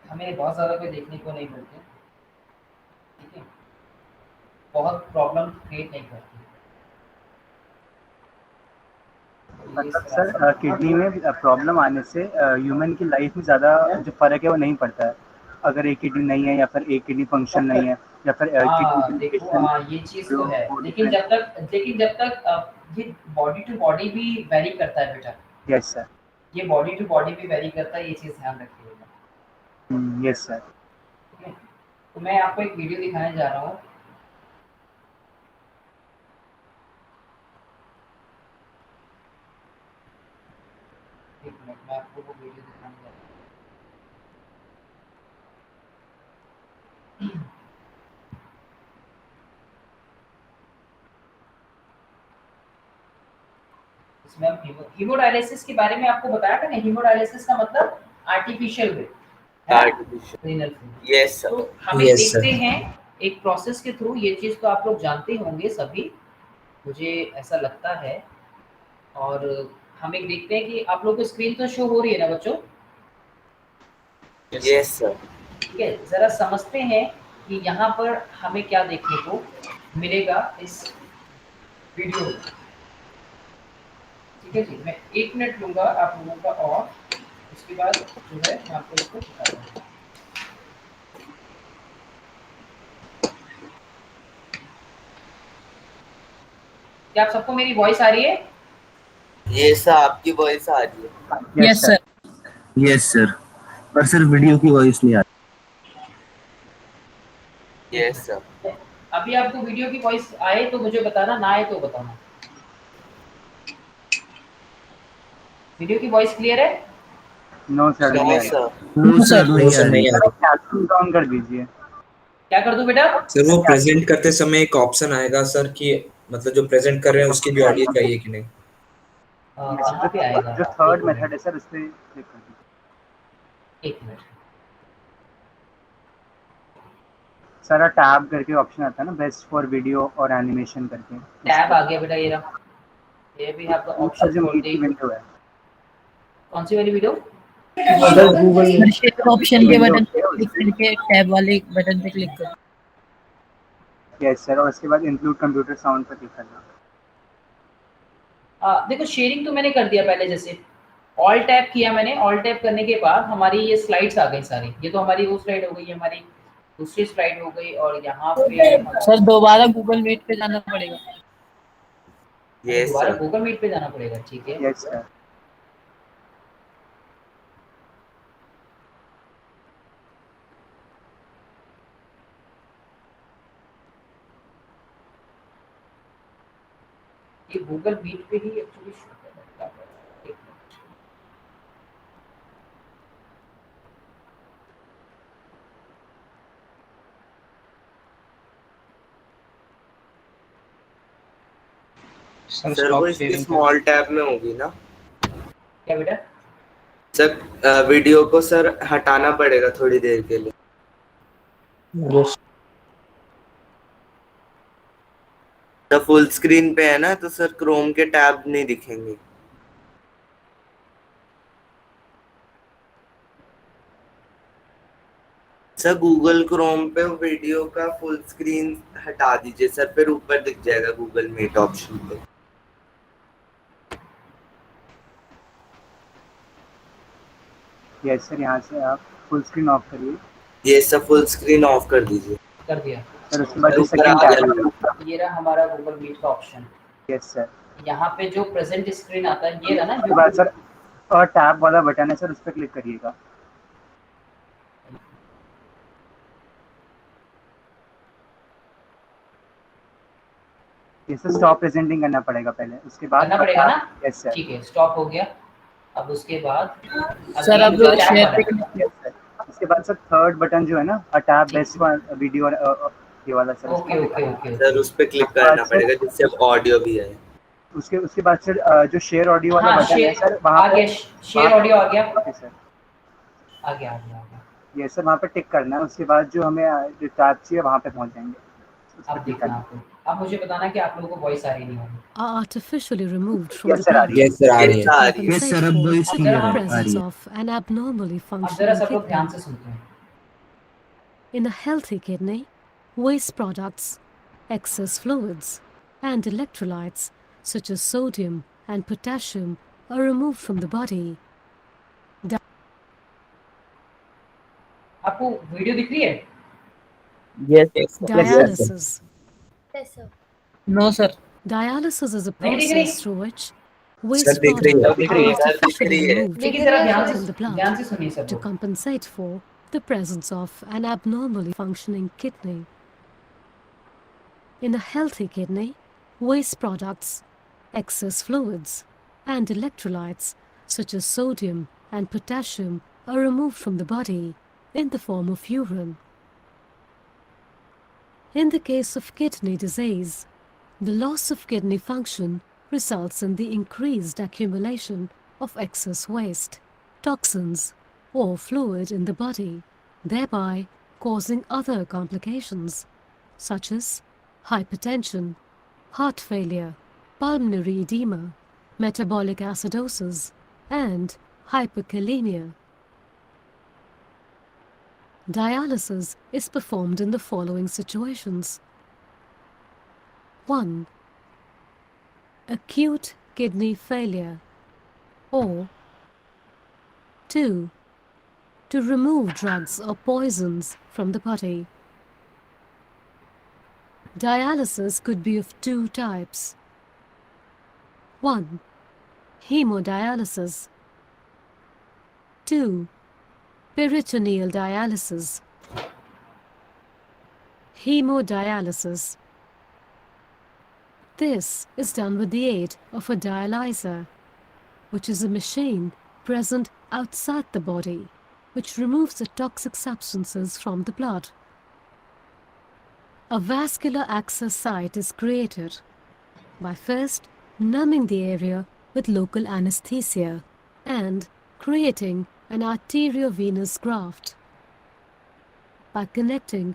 हमें बहुत ज्यादा कोई देखने को नहीं मिलते, ठीक है, बहुत प्रॉब्लम क्रिएट नहीं करती। मतलब सर किडनी में प्रॉब्लम आने से ह्यूमन की लाइफ में ज़्यादा जो फर्क है वो नहीं पड़ता है, अगर एक किडनी नहीं है या फिर एक किडनी फंक्शन नहीं है या फिर हाँ देखो, हाँ ये चीज तो है, लेकिन जब तक ये बॉडी टू बॉडी भी वेरी करता है बेटा। Yes sir. ये बॉडी टू बॉडी भी वेरी करता है, ये चीज ध्यान रखिएगा। Yes sir. ठीक है, तो मैं आपको एक वीडियो दिखाने जा रहा हूँ। एक मिनट, मैं आपको वो वीडियो दिखाने जा रहा हूँ। इसमें हम हीमोडायलिसिस के बारे में आपको बताया था ना। हीमोडायलिसिस का मतलब आर्टिफिशियल वे, रीनल फ्री। Yes sir. तो हमें Yes, देखते sir. हैं एक प्रोसेस के थ्रू, ये चीज तो आप लोग जानते होंगे सभी, मुझे ऐसा लगता है। और हम एक देखते हैं कि आप लोग को स्क्रीन तो शो हो रही है ना बच्चों? Yes sir. ठीक है, जरा समझते हैं कि यहाँ पर हमें क्या देखने को मिलेगा इस वीडियो में। ठीक है जी, मैं 1 मिनट लूंगा आप लोगों का, और उसके बाद जो है मैं आपको इसको दिखाता हूँ। क्या आप सबको मेरी वॉइस आ रही है? ये सर आपकी वॉइस आ रही है। Yes sir. यस सर, पर सर वीडियो की वॉइस नहीं आ यस सर। अभी आपको वीडियो की वॉइस आए तो मुझे बताना, ना आए तो बताना। वीडियो की वॉइस क्लियर है? No sir. No sir. No sir, नहीं आ रही। कैप्शन डाउन कर दीजिए। क्या कर दूं बेटा? सर वो प्रेजेंट करते समय एक ऑप्शन आएगा सर कि मतलब जो प्रेजेंट कर रहे हैं उसकी भी ऑडियो चाहिए कि नहीं। कहाँ पे आएगा? जो थर्ड मेथड है सर उस पे क्लिक कर दीजिए। 1 मिनट। सारा टैब करके ऑप्शन आता है ना, बेस्ट फॉर वीडियो और एनिमेशन करके। टैब आ गया बेटा, ये रहा। ये भी आपका ऑप्शन जो फॉर मीट की द, विंडो है। कौन सी वाली वीडियो? सर गूगल में शेयर ऑप्शन के बटन पे क्लिक करके टैब वाले बटन पे क्लिक करो। यस सर, और उसके बाद इंक्लूड कंप्यूटर साउंड पर क्लिक करना। देखो शेयरिंग तो मैंने कर दिया पहले, जैसे ऑल टैप किया मैंने। ऑल टैप करने के बाद हमारी ये स्लाइड्स आ गई सारी। ये तो हमारी वो स्लाइड हो गई, हमारी दूसरी स्लाइड हो गई, और यहाँ पे सर दोबारा गूगल मीट पे जाना पड़ेगा। यस दोबारा सर। गूगल मीट पे जाना पड़ेगा, ठीक है। Yes sir. ये गूगल मीट पे ही एक्चुअली शो करता है। एक मिनट। सर सर वो स्टॉप इसकी शेयरिंग। स्मॉल टैब में होगी ना क्या बेटा? सर? वीडियो को सर हटाना पड़ेगा थोड़ी देर के लिए। यस जब फुल स्क्रीन पे है ना तो सर क्रोम के टैब नहीं दिखेंगे। सर गूगल क्रोम पे वीडियो का फुल स्क्रीन हटा दीजिए सर, फिर ऊपर दिख जाएगा गूगल मीट ऑप्शन पे। यस सर, यहाँ से आप फुल स्क्रीन ऑफ करिए। ये सब फुल स्क्रीन ऑफ कर दीजिए कर दिया। सर उसके बाद सर, जो ऊपर सेकंड आ टैब गया। ये रहा हमारा गूगल मीट का ऑप्शन। यस सर, यहाँ पे जो प्रेजेंट स्क्रीन आता है ये रहा ना उसके बाद सर और टैब वाला बटन है सर, उस पर क्लिक करिएगा। ये सर स्टॉप प्रेजेंटिंग करना पड़ेगा पहले, उसके बाद करना पड़ेगा ना? Yes sir. ठीक है, स्टॉप हो गया। अब उसके बाद सर अब जो टैब शेयर वाला पे है। यस सर, उसके बाद सर थर्ड बटन जो है ना, टैब बेस्ट वीडियो ये वाला sir. Okay okay okay sir उस पे क्लिक करना पड़ेगा जिससे ऑडियो भी आए। उसके बाद सर जो शेयर ऑडियो वाला हाँ, बटन है सर, आ वहाँ गया, शेयर ऑडियो आ गया। ओके सर, आ गया आ गया आ गया। ये सर वहाँ पे टिक करना है। उसके बाद जो हमें जो टैब चाहिए वहाँ पे पहुँच जाएंगे। उस पे अब टिक देखना करना। आपको। अब मुझे बताना कि आप लोगों को वॉइस आ रही नहीं होगी। are artificially removed from yes the sir, आ blood रही है। यस सर आ रही है। आ to रही है। यस compensate सर, अब for वॉइस the क्लियर है, आ presence रही है। of an abnormally अब जरा functioning सब लोग ध्यान kidney. से सुनते हैं। In a healthy kidney, waste products, excess fluids, and electrolytes such as sodium and potassium are removed from the body. आपको वीडियो दिख रही है? Yes Dialysis. No sir. Dialysis is a नहीं दिख रही? process through which sir waste दिख रही है। products दिख रही are है, सर, दिख artificially रही है। removed देखिए जरा from the blood ध्यान से सुनिए सब to लोग। compensate for the presence of an abnormally functioning kidney. In a healthy kidney, waste products, excess fluids, and electrolytes such as sodium and potassium are removed from the body in the form of urine. In the case of kidney disease, the loss of kidney function results in the increased accumulation of excess waste, toxins, or fluid in the body, thereby causing other complications such as hypertension, heart failure, pulmonary edema, metabolic acidosis, and hyperkalemia. Dialysis is performed in the following situations. 1. Acute kidney failure. Or 2. To remove drugs or poisons from the body. Dialysis could be of two types. 1. Hemodialysis. 2. Peritoneal dialysis. Hemodialysis. This is done with the aid of a dialyzer, which is a machine present outside the body, which removes the toxic substances from the blood. A vascular access site is created by first numbing the area with local anesthesia and creating an arteriovenous graft by connecting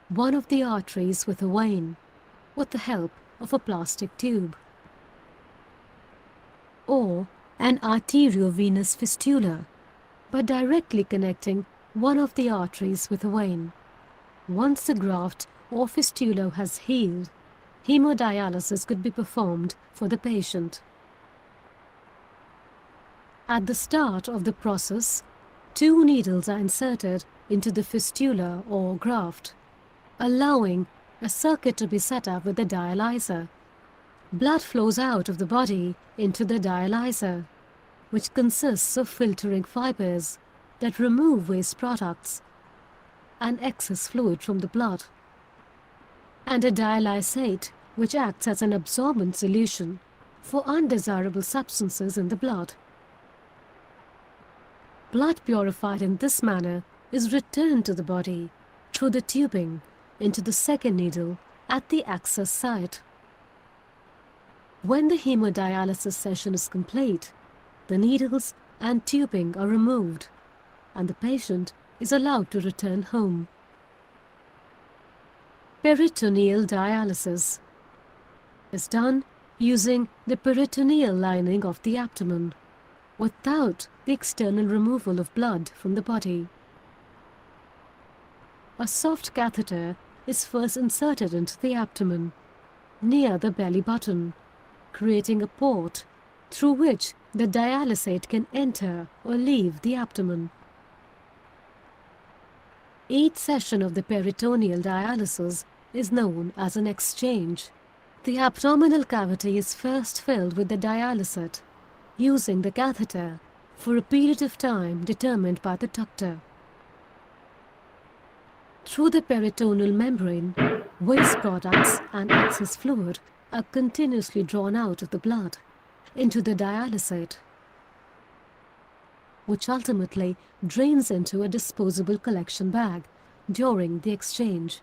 one of the arteries with a vein with the help of a plastic tube, or an arteriovenous fistula by directly connecting one of the arteries with a vein. Once the graft or fistula has healed, hemodialysis could be performed for the patient. At the start of the process, 2 needles are inserted into the fistula or graft, allowing a circuit to be set up with the dialyzer. Blood flows out of the body into the dialyzer, which consists of filtering fibers that remove waste products and excess fluid from the blood, and a dialysate which acts as an absorbent solution for undesirable substances in the blood. Blood purified in this manner is returned to the body through the tubing into the second needle at the access site. When the hemodialysis session is complete, the needles and tubing are removed and the patient is allowed to return home. Peritoneal dialysis is done using the peritoneal lining of the abdomen without the external removal of blood from the body. A soft catheter is first inserted into the abdomen near the belly button, creating a port through which the dialysate can enter or leave the abdomen. Each session of the peritoneal dialysis is known as an exchange. The abdominal cavity is first filled with the dialysate using the catheter for a period of time determined by the doctor. Through the peritoneal membrane, waste products and excess fluid are continuously drawn out of the blood into the dialysate, which ultimately drains into a disposable collection bag during the exchange.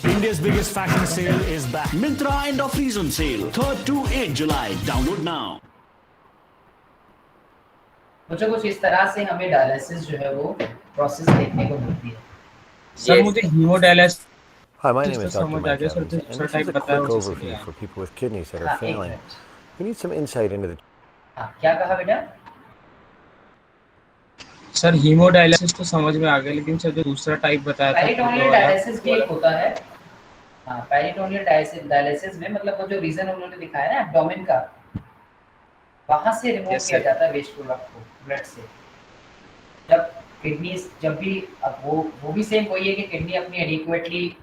India's biggest fashion sale is back. Myntra end of season sale, 3rd to 8 July. Download now. मुझे कुछ इस तरह से हमें dialysis जो है वो process देखने को मिलती है। सर मुझे haemodialysis Hi, my name is Dr. समझ आ Mike गया सर, Evans, तो and sir this type is a बताया quick मुझे overview sir. for people with kidneys that are हाँ, एक failing. Minute. We need some insight into the हाँ, क्या कहा बेटा? सर हीमोडायलिसिस तो समझ में आ गया, लेकिन सर जो दूसरा टाइप बताया था पेरिटोनियल डायलिसिस भी एक होता है। हाँ, पेरिटोनियल डायलिसिस में मतलब वो जो रीजन उन्होंने दिखाया ना एब्डोमेन का, वहां से रिमूव किया जाता है वेस्ट प्रोडक्ट को ब्लड से। जब किडनीज जब भी अब वो भी सेम वही है कि किडनी अपनी एडिक्वेटली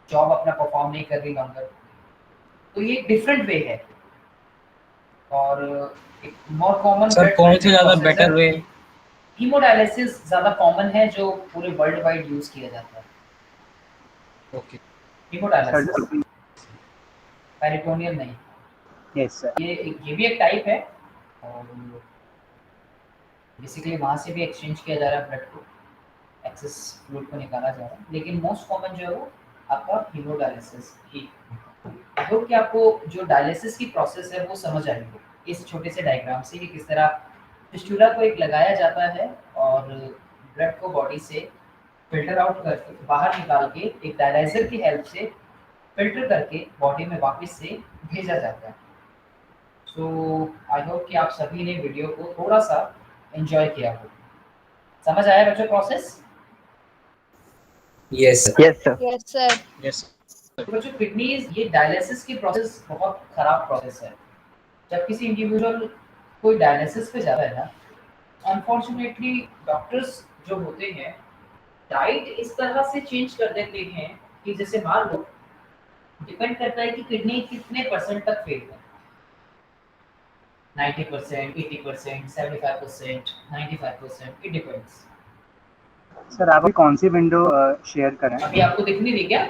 जॉब अपना परफॉर्म नहीं कर रही लॉन्गर, तो ये डिफरेंट वे है। और एक मोर कॉमन सर कौन से ज्यादा बेटर वे? हीमोडायलिसिस ज्यादा कॉमन है जो पूरे वर्ल्ड वाइड यूज किया जाता है। ओके, हीमोडायलिसिस, पेरिटोनियल नहीं। Yes sir. ये भी एक टाइप है और बेसिकली वहाँ से भी एक्सचेंज किया जा रहा है ब्लड को, एक्सेस फ्लूइड को निकाला जा रहा है, लेकिन मोस्ट कॉमन जो है वो आपका हीमोडायलिसिस ही। आई होप कि आपको जो डायलिसिस की प्रोसेस है वो समझ आई हो इस छोटे से डायग्राम से कि किस तरह फिस्टुला को एक लगाया जाता है और ब्लड को बॉडी से फिल्टर आउट करके बाहर निकाल के एक डायलाइजर की हेल्प से फिल्टर करके बॉडी में वापस से भेजा जाता है। सो आई होप कि आप सभी ने वीडियो को थोड़ा सा एंजॉय किया हो। समझ आया बच्चों process? Yes yes sir. Yes बच्चों किडनीज ये डायलिसिस की प्रोसेस बहुत खराब प्रोसेस है। जब किसी इंडिविजुअल कोई डायलिसिस पे जाता है ना, अनफॉर्चुनेटली डॉक्टर्स जो होते हैं डाइट इस तरह से चेंज कर देते हैं कि जैसे मान लो डिपेंड करता है कि किडनी कितने परसेंट तक फेल है, 90%, 80%, 75%, 95%, इट डिपेंड्स। सर आप कौन सी विंडो शेयर करें? अभी आपको दिख नहीं रही क्या?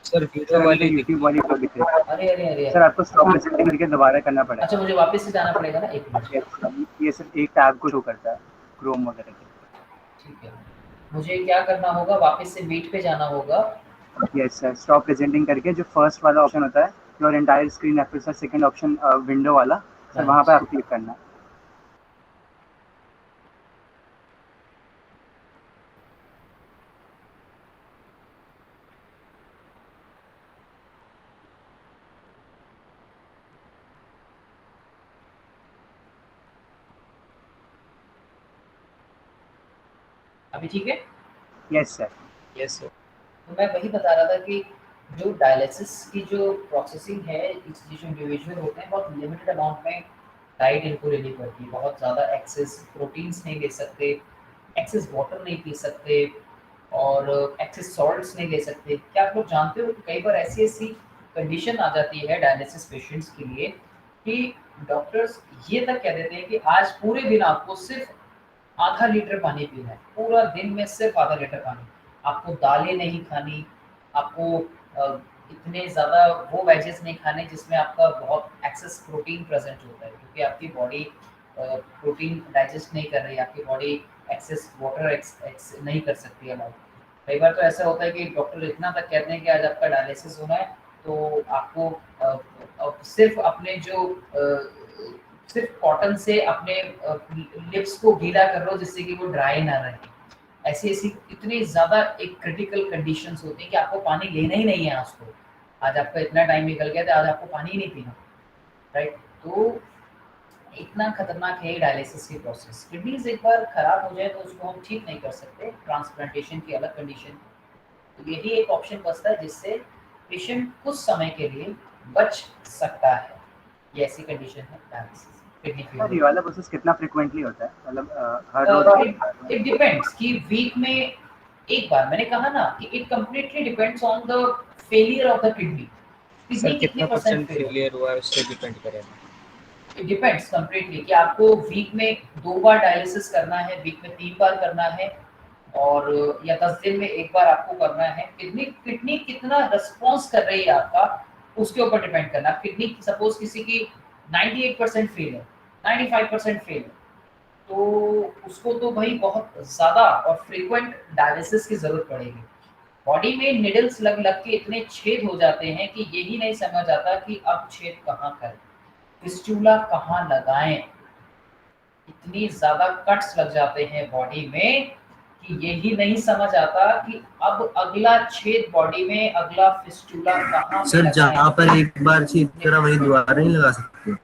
सर वीडियो वाली यूट्यूब वाली को दिख रही है। अरे सर आपको स्टॉप प्रेजेंटिंग करके दोबारा करना पड़ेगा। अच्छा, मुझे वापस से जाना पड़ेगा ना, एक मिनट। ये सिर्फ एक टैब को शो करता है क्रोम वगैरह के। ठीक है, मुझे क्या करना होगा? वापस से मीट पे जाना होगा। यस सर, स्टॉप प्रेजेंटिंग करके जो फर्स्ट वाला ऑप्शन होता है योर एंटायर स्क्रीन या फिर सर सेकंड ऑप्शन विंडो वाला, सर वहां पे आपको क्लिक करना है। अभी ठीक है? Yes sir. Yes sir. तो मैं वही बता रहा था कि जो डायलिसिस की जो प्रोसेसिंग है, जो इंडिविजुअल होते हैं बहुत लिमिटेड अमाउंट में डाइट इनको लेनी पड़ती है। बहुत ज़्यादा एक्सेस प्रोटीन्स नहीं ले सकते, एक्सेस वाटर नहीं पी सकते और एक्सेस सॉल्ट्स नहीं ले सकते। क्या आप लोग जानते हो कि कई बार ऐसी कंडीशन आ जाती है डायलिसिस पेशेंट्स के लिए कि डॉक्टर्स ये तक कह देते हैं कि आज पूरे दिन आपको सिर्फ आधा लीटर पानी पीना है, पूरा दिन में सिर्फ आधा लीटर पानी। आपको दालें नहीं खानी, आपको इतने ज़्यादा वो वेजेस नहीं खाने जिसमें आपका बहुत एक्सेस प्रोटीन प्रेजेंट होता है, क्योंकि आपकी बॉडी प्रोटीन डाइजेस्ट नहीं कर रही, आपकी बॉडी एक्सेस वाटर नहीं कर सकती है अलाउ। कई बार तो ऐसा होता है कि डॉक्टर इतना तक कहते हैं कि आज आपका डायलिसिस होना है तो आपको सिर्फ अपने जो सिर्फ कॉटन से अपने लिप्स को गीला कर लो जिससे कि वो ड्राई ना रहे। ऐसी ऐसी इतनी ज़्यादा एक क्रिटिकल कंडीशंस होती हैं कि आपको पानी लेना ही नहीं है आज को, आज आपका इतना टाइम निकल गया था, आज आपको पानी ही नहीं पीना, राइट। तो इतना खतरनाक है डायलिसिस की प्रोसेस। किडनीज एक बार खराब हो जाए तो उसको हम ठीक नहीं कर सकते, ट्रांसप्लांटेशन की अलग कंडीशन। तो यही एक ऑप्शन बचता है जिससे पेशेंट कुछ समय के लिए बच सकता है। ये ऐसी कंडीशन है डायलिसिस किडनी सर ये वाला प्रोसेस कितना फ्रीक्वेंटली होता है, मतलब हर रोज? इट डिपेंड्स कि वीक में एक बार, मैंने कहा ना कि it completely depends on the failure of the kidney. Sir kidney कितने कितना परसेंट परसेंट फेलियर हुआ है उससे डिपेंड करेगा। इट डिपेंड्स कंप्लीटली कि आपको वीक में 2 बार डायलिसिस करना है, वीक में 3 बार करना है, और या 10 दिन में एक बार आपको करना है। किडनी कितना रिस्पॉन्स कर रही है आपका, उसके ऊपर डिपेंड करना। किडनी सपोज किसी की 98% फेल है, 95% फेल है, तो उसको तो भाई बहुत ज़्यादा और फ्रीक्वेंट डायलिसिस की ज़रूरत पड़ेगी। बॉडी में निडल्स लग लग के इतने छेद हो जाते हैं कि यही नहीं समझ आता कि अब छेद कहाँ करें, फिस्टूला कहाँ लगाएं। इतनी ज़्यादा कट्स लग जाते हैं बॉडी में कि यही नहीं समझ आता कि अब अगला छेद बॉडी में, अगला फिस्टूला कहाँ पे सर लगाएं। जहाँ पर एक बार छेद करा वही दोबारा नहीं लगा सकते?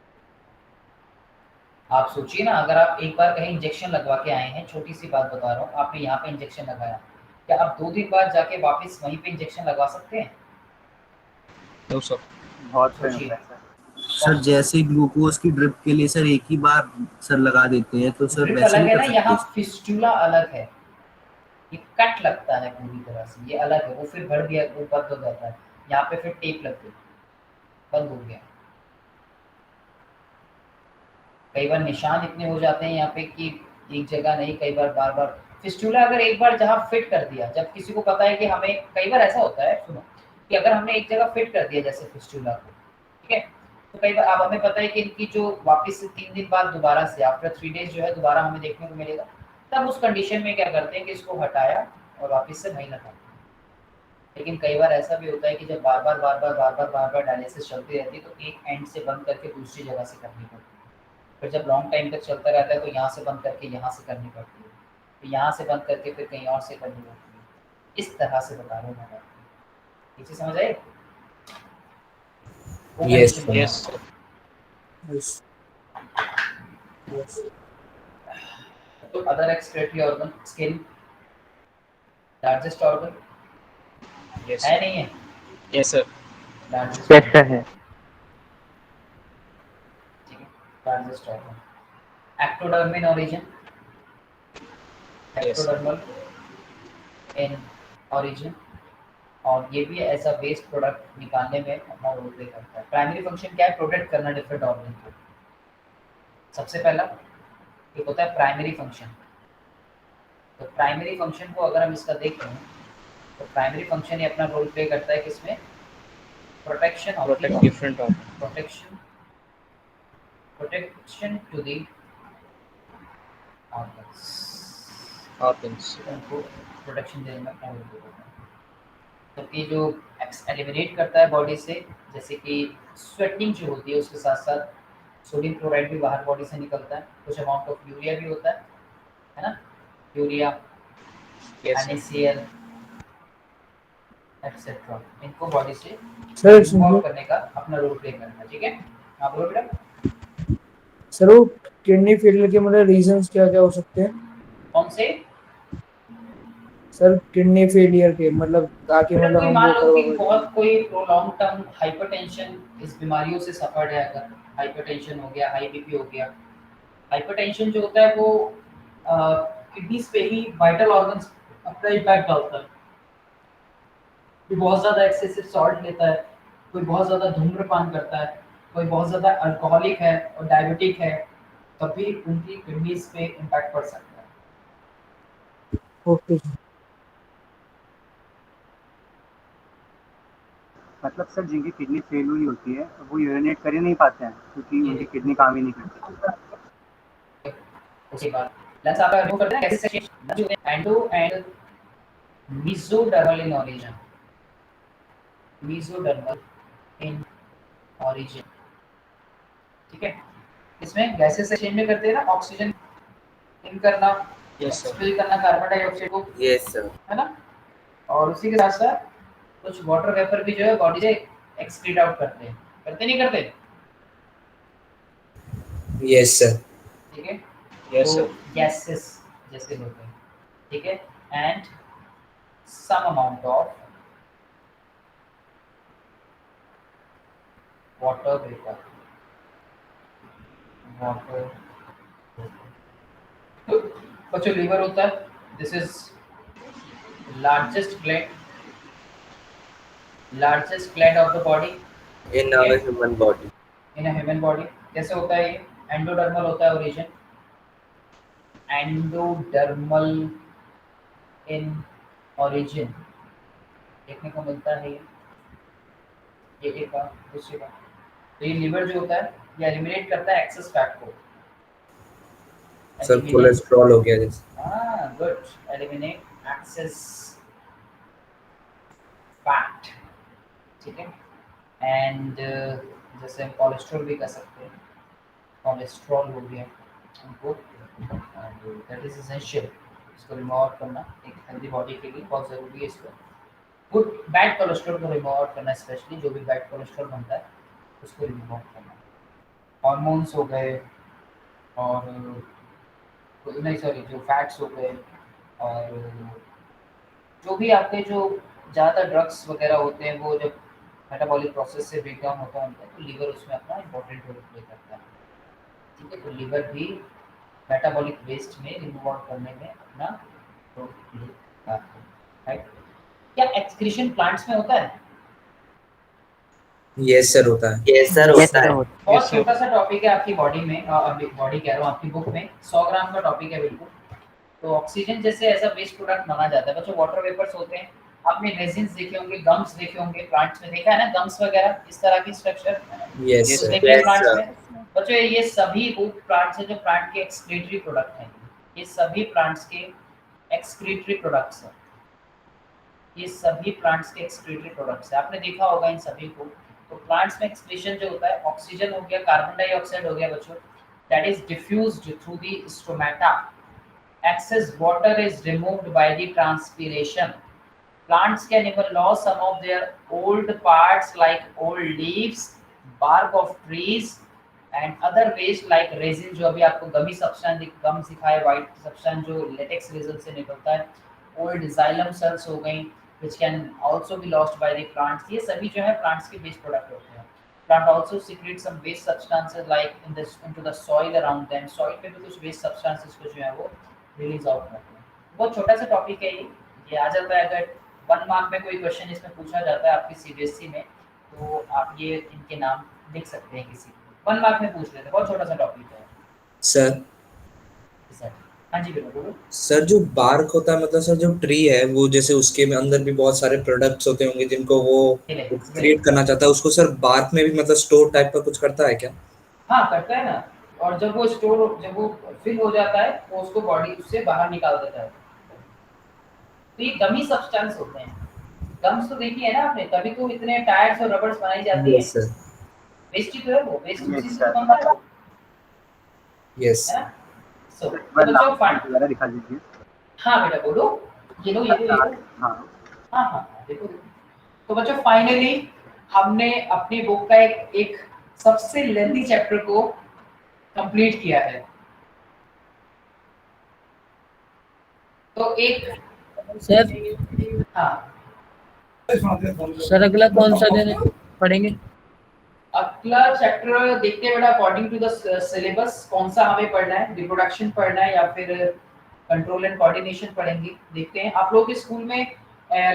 आप सोचिए ना, अगर आप एक बार कहीं इंजेक्शन लगवा के आए हैं, छोटी सी बात बता रहा हूँ, आपने यहाँ पे इंजेक्शन लगाया, क्या आप 2 दिन बाद जाके वापस वहीं पे इंजेक्शन लगवा सकते हैं? नो सर, बहुत सोचिए। सर जैसे ग्लूकोज की ड्रिप के लिए सर एक ही बार सर लगा देते हैं, तो सर ड्रिप वैसे अलग नहीं है कर ना, सकते? यहाँ फिस्टूला अलग है, ये कट लगता है पूरी तरह से, ये अलग है, वो फिर बढ़ गया, वो बंद हो जाता है, यहाँ पे फिर टेप लग गई, बंद हो गया। कई बार निशान इतने हो जाते हैं यहाँ पे कि एक जगह नहीं, कई बार बार बार फिस्टूला अगर एक बार जहाँ फिट कर दिया, जब किसी को पता है कि हमें, कई बार ऐसा होता है, सुनो, कि अगर हमने एक जगह फिट कर दिया जैसे फिस्टूला को, ठीक है, तो कई बार अब हमें पता है कि इनकी जो वापस से 3 दिन बाद दोबारा से आफ्टर 3 डेज जो है दोबारा हमें देखने को मिलेगा, तब उस कंडीशन में क्या करते हैं कि इसको हटाया और वापस से वहीं लगाते हैं। लेकिन कई बार ऐसा भी होता है कि जब बार बार डायलिसिस चलती रहती है तो एक एंड से बंद करके दूसरी जगह से करनी पड़ती है। फिर जब लॉन्ग टाइम तक चलता रहता है तो यहाँ से बंद करके यहाँ से करनी पड़ती है, फिर यहाँ से बंद करके फिर कहीं और से करनी पड़ती है। इस तरह से बता रहा हूँ मैं आपको, ये चीज़ समझ आई? यस यस तो other excretory organ, skin largest organ yes है, नहीं है? यस सर, लार्जेस्ट कैसा है? Largest organ, ectoderm in origin, ectodermal in origin, और ये भी एज अ वेस्ट प्रोडक्ट निकालने में अपना रोल प्ले करता है। प्राइमरी फंक्शन क्या है? प्रोटेक्ट करना डिफरेंट ऑर्गन को। सबसे पहला एक होता है प्राइमरी फंक्शन। तो प्राइमरी फंक्शन को अगर हम इसका देखें तो प्राइमरी फंक्शन ये अपना रोल प्ले करता है किसमें? Protection of protect different organ, protection to the organs, उनको प्रोटेक्शन देने में अपना रोल प्ले करता है। तो ये जो एलिमिनेट करता है बॉडी से, जैसे कि स्वेटिंग जो होती है उसके साथ साथ सोडियम क्लोराइड भी बाहर बॉडी से निकलता है, कुछ अमाउंट ऑफ यूरिया भी होता है ना, यूरिया, NaCl एक्सेट्रा, इनको बॉडी से रिमूव करने का अपना रोल प्ले करना है। ठीक है, आप बोलो बेटा। सर वो किडनी फेलियर के मतलब रीजंस क्या क्या हो सकते हैं? कौन से? सर किडनी फेलियर के मतलब ताकि अगर मतलब कोई हम मान वो लो कि करवा बहुत कोई लॉन्ग टर्म हाइपरटेंशन इस बीमारियों से सफर्ड है, अगर हाइपरटेंशन हो गया, हाई बीपी हो गया। हाइपरटेंशन जो होता है वो किडनीज पे ही वाइटल ऑर्गन्स अपना इम्पैक्ट डालता है। कोई बहुत ज़्यादा एक्सेसिव सॉल्ट लेता है, कोई बहुत ज़्यादा धूम्रपान करता है, कोई बहुत ज़्यादा अल्कोहलिक है और डायबिटिक है, तब भी उनकी किडनीज पे इम्पैक्ट पड़ सकता है। ओके मतलब सर जिनकी किडनी फेल हुई होती है वो यूरिनेट कर ही नहीं पाते हैं क्योंकि उनकी किडनी काम ही नहीं करती। उसके बाद लंग्स आपका रिमूव करते हैं कैसे section endo and mesodermal in origin, mesodermal in origin. ठीक है, इसमें गैसेस एक्सचेंज में करते हैं ना, ऑक्सीजन इन करना, एक्सपेल करना कार्बन डाइऑक्साइड को, यस सर। है ना। और उसी के साथ साथ कुछ वाटर वेपर भी जो है बॉडी से एक्सक्रीट आउट करते हैं, करते नहीं करते? Yes sir. ठीक है, Yes, तो sir. गैसेस जैसे होते हैं, ठीक है। And some amount of water vapour, water बच्चों लीवर होता है, this is largest gland of the body in our human body. In a human body. कैसे होता है ये? एंडोडर्मल होता है ओरिजिन, एंडोडर्मल इन ओरिजिन देखने को मिलता है ये एक बात। दूसरी बात, तो ये लीवर जो होता है ये एलिमिनेट करता है एक्सेस फैट को। सर कोलेस्ट्रॉल हो गया जैसे। हाँ गुड, एलिमिनेट एक्सेस फैट, ठीक है। एंड जैसे हम कोलेस्ट्रॉल भी कर सकते हैं, कोलेस्ट्रॉल हो गया हमको, दैट इज एसेंशियल, इसको रिमूव करना एक हेल्दी बॉडी के लिए बहुत ज़रूरी है। इसको गुड बैड कोलेस्ट्रॉल को रिमूव करना, स्पेशली जो भी बैड कोलेस्ट्रॉल बनता है उसको रिमूव करना। हार्मोन्स हो गए और नहीं सॉरी जो फैट्स हो गए, और जो भी आपके जो ज़्यादा ड्रग्स वगैरह होते हैं वो जब मेटाबॉलिक प्रोसेस से ब्रेक डाउन होता है उनका, तो लीवर उसमें अपना इंपॉर्टेंट रोल प्ले करता है, ठीक है। तो लीवर भी मेटाबॉलिक वेस्ट में रिमूव आउट करने में अपना रोल प्ले करता है, राइट। क्या एक्सक्रीशन प्लांट्स में होता है? यस सर होता है। यस सर होता है। बहुत छोटा सा टॉपिक है आपकी बॉडी में, बॉडी कह रहा हूँ आपकी बुक में 100 ग्राम का टॉपिक है बिल्कुल। तो ऑक्सीजन जैसे ऐसा वेस्ट प्रोडक्ट माना जाता है बच्चों। वाटर वेपर्स होते हैं, आपने रेजिन्स देखे होंगे, गम्स देखे होंगे, प्लांट्स में देखा है ना गम्स वगैरह, इस तरह की स्ट्रक्चर यस सर। देखते हैं प्लांट्स में बच्चों। ये सभी वो प्लांट्स हैं जो प्लांट के एक्सक्रीटरी प्रोडक्ट हैं, ये सभी प्लांट्स के एक्सक्रीटरी प्रोडक्ट्स हैं, ये सभी प्लांट्स के एक्सक्रीटरी प्रोडक्ट्स हैं, आपने देखा होगा इन सभी को। तो प्लांट्स में एक्सक्रीशन जो होता है, ऑक्सीजन हो गया, कार्बन डाइऑक्साइड हो गया बच्चों, that is diffused through the stomata, excess water is removed by the transpiration. Plants can even lose some of their old parts like old leaves, bark of trees and other waste like resin, जो अभी आपको गमी substance gums दिखाए, white substance जो latex resin से निकलता है, old xylem cells हो गई which can also be lost by the plants। ये सभी जो है प्लांट्स के वेस्ट प्रोडक्ट होते हैं। Plant also secrete some waste substances like into the soil around them। soil पे भी कुछ waste substances को जो है वो रिलीज आउट करते हैं। बहुत छोटा सा टॉपिक है ये आ जाता है। अगर 1 मार्क में कोई क्वेश्चन इसमें पूछा जाता है आपकी सीबीएसई में, तो आप ये इनके नाम लिख सकते हैं किसी 1 मार्क में पूछ लेते हैं। बहुत छोटा सा टॉपिक है सर। हाँ जी बोलो। सर जो बार्क होता है, मतलब सर जो ट्री है वो जैसे उसके में अंदर भी बहुत सारे प्रोडक्ट्स होते होंगे जिनको वो क्रिएट करना चाहता है, उसको सर बार्क में भी मतलब स्टोर टाइप का कुछ करता है क्या? हाँ करता है ना, और जब वो फिल हो जाता है तो उसको बॉडी उससे बाहर निकाल देता है। तो ये गमी सब्सटेंस होते हैं। गम्स तो देखी है ना आपने, तभी तो इतने टायर्स और रबर्स बनाई जाती है। वेस्ट ही तो है वो, वेस्ट उसी से बनता है। यस सो बच्चों फाइनल दिखा दीजिए। हाँ बेटा बोलो, ये लो हाँ देखो। तो बच्चों फाइनली हमने अपनी बुक का एक सबसे लेंथी चैप्टर को कंप्लीट किया है। तो एक सर हाँ सर अगला कौन सा दिन पढ़ेंगे? अगला चैप्टर देखते हैं बेटा अकॉर्डिंग टू द सिलेबस कौन सा हमें पढ़ना है, रिप्रोडक्शन पढ़ना है या फिर कंट्रोल एंड कोऑर्डिनेशन पढ़ेंगे। देखते हैं आप लोग के स्कूल में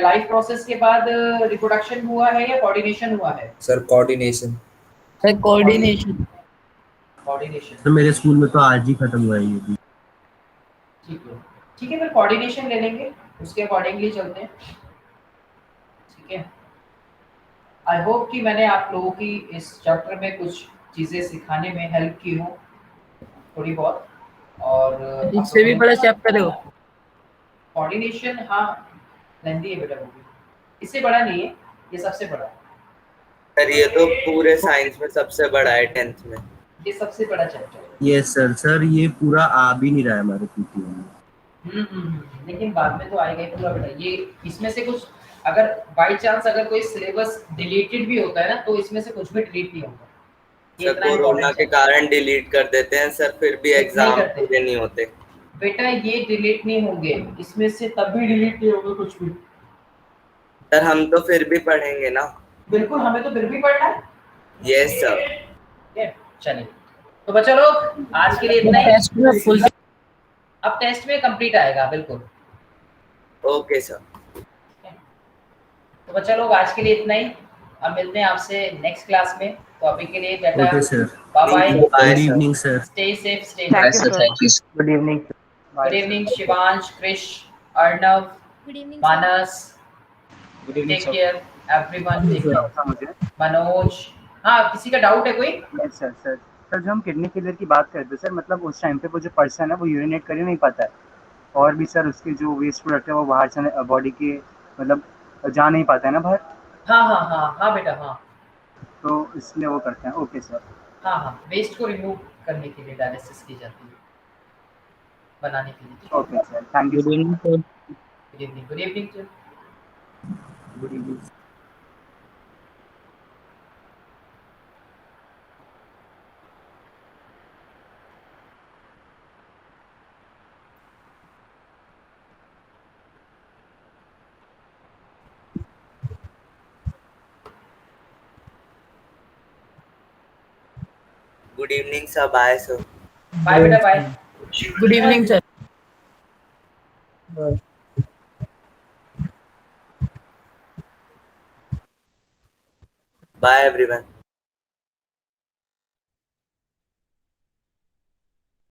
लाइफ प्रोसेस के बाद रिप्रोडक्शन हुआ है या कोऑर्डिनेशन हुआ है? Sir coordination. सर कोऑर्डिनेशन तो मेरे स्कूल में तो आज ही खत्म हुआ है ये भी। ठीक है फिर कोऑर्डिनेशन ले लेंगे, उसके अकॉर्डिंगली चलते हैं। ठीक है, आई होप कि मैंने आप लोगों की इस चैप्टर में कुछ चीजें सिखाने में हेल्प की हो थोड़ी बहुत। और इससे भी बड़ा चैप्टर है वो कोऑर्डिनेशन। हाँ लेंदी है बेटा वो भी, इससे बड़ा नहीं है, ये सबसे बड़ा है। सर ये तो पूरे साइंस में सबसे बड़ा है 10th में। ये सबसे बड़ा चैप्टर है। Yes sir. सर ये पूरा आ भी नहीं रहा है हमारे पीटीओ में। लेकिन बाद में तो आएगा ही पूरा बेटा। ये इसमें से कुछ अगर बाय चांस अगर कोई सिलेबस डिलीटेड भी होता है ना तो इसमें से कुछ भी डिलीट नहीं होगा। ये सर इतना कोरोना इम्पोर्टेंट के कारण डिलीट कर देते हैं सर, फिर भी एग्जाम करते। पूरे नहीं होते बेटा। ये डिलीट नहीं होंगे, इसमें से तब भी डिलीट नहीं होगा कुछ भी। सर हम तो फिर भी पढ़ेंगे ना। बिल्कुल, हमें तो फिर भी पढ़ना है। Yes sir. चलिए तो बच्चा लोग आज के लिए इतना ही। अब टेस्ट में कंप्लीट आएगा। बिल्कुल ओके सर। तो बच्चा लोग आज के लिए इतना ही। अब मिलते हैं आपसे नेक्स्ट क्लास में। तो अभी के लिए ta ta, okay sir. Bye bye, good evening sir. Stay safe, stay Thank you, sir. Good evening. Bye, good sir. Evening Shivansh, Krish, Arnav, good evening Manas, good evening take sir. Care everyone, take care. Sir मुझे मनोज, हाँ किसी का doubt है कोई? Yes sir. Sir जो हम kidney failure की बात करते हैं सर, मतलब उस टाइम पे वो जो पर्सन है वो यूरिनेट कर ही नहीं पाता है, और भी सर उसके जो वेस्ट प्रोडक्ट है वो बाहर से बॉडी के मतलब जा नहीं पाता है ना बाहर, हाँ बेटा, हाँ तो इसलिए वो करते हैं। Okay sir. हाँ वेस्ट को रिमूव करने के लिए डायलिसिस की जाती है, बनाने के लिए। Okay sir, thank you. Good evening sir. Good evening. Good evening sir. Good evening. Good evening sir. Bye sir. Bye बेटा, bye. Good evening sir. Bye everyone.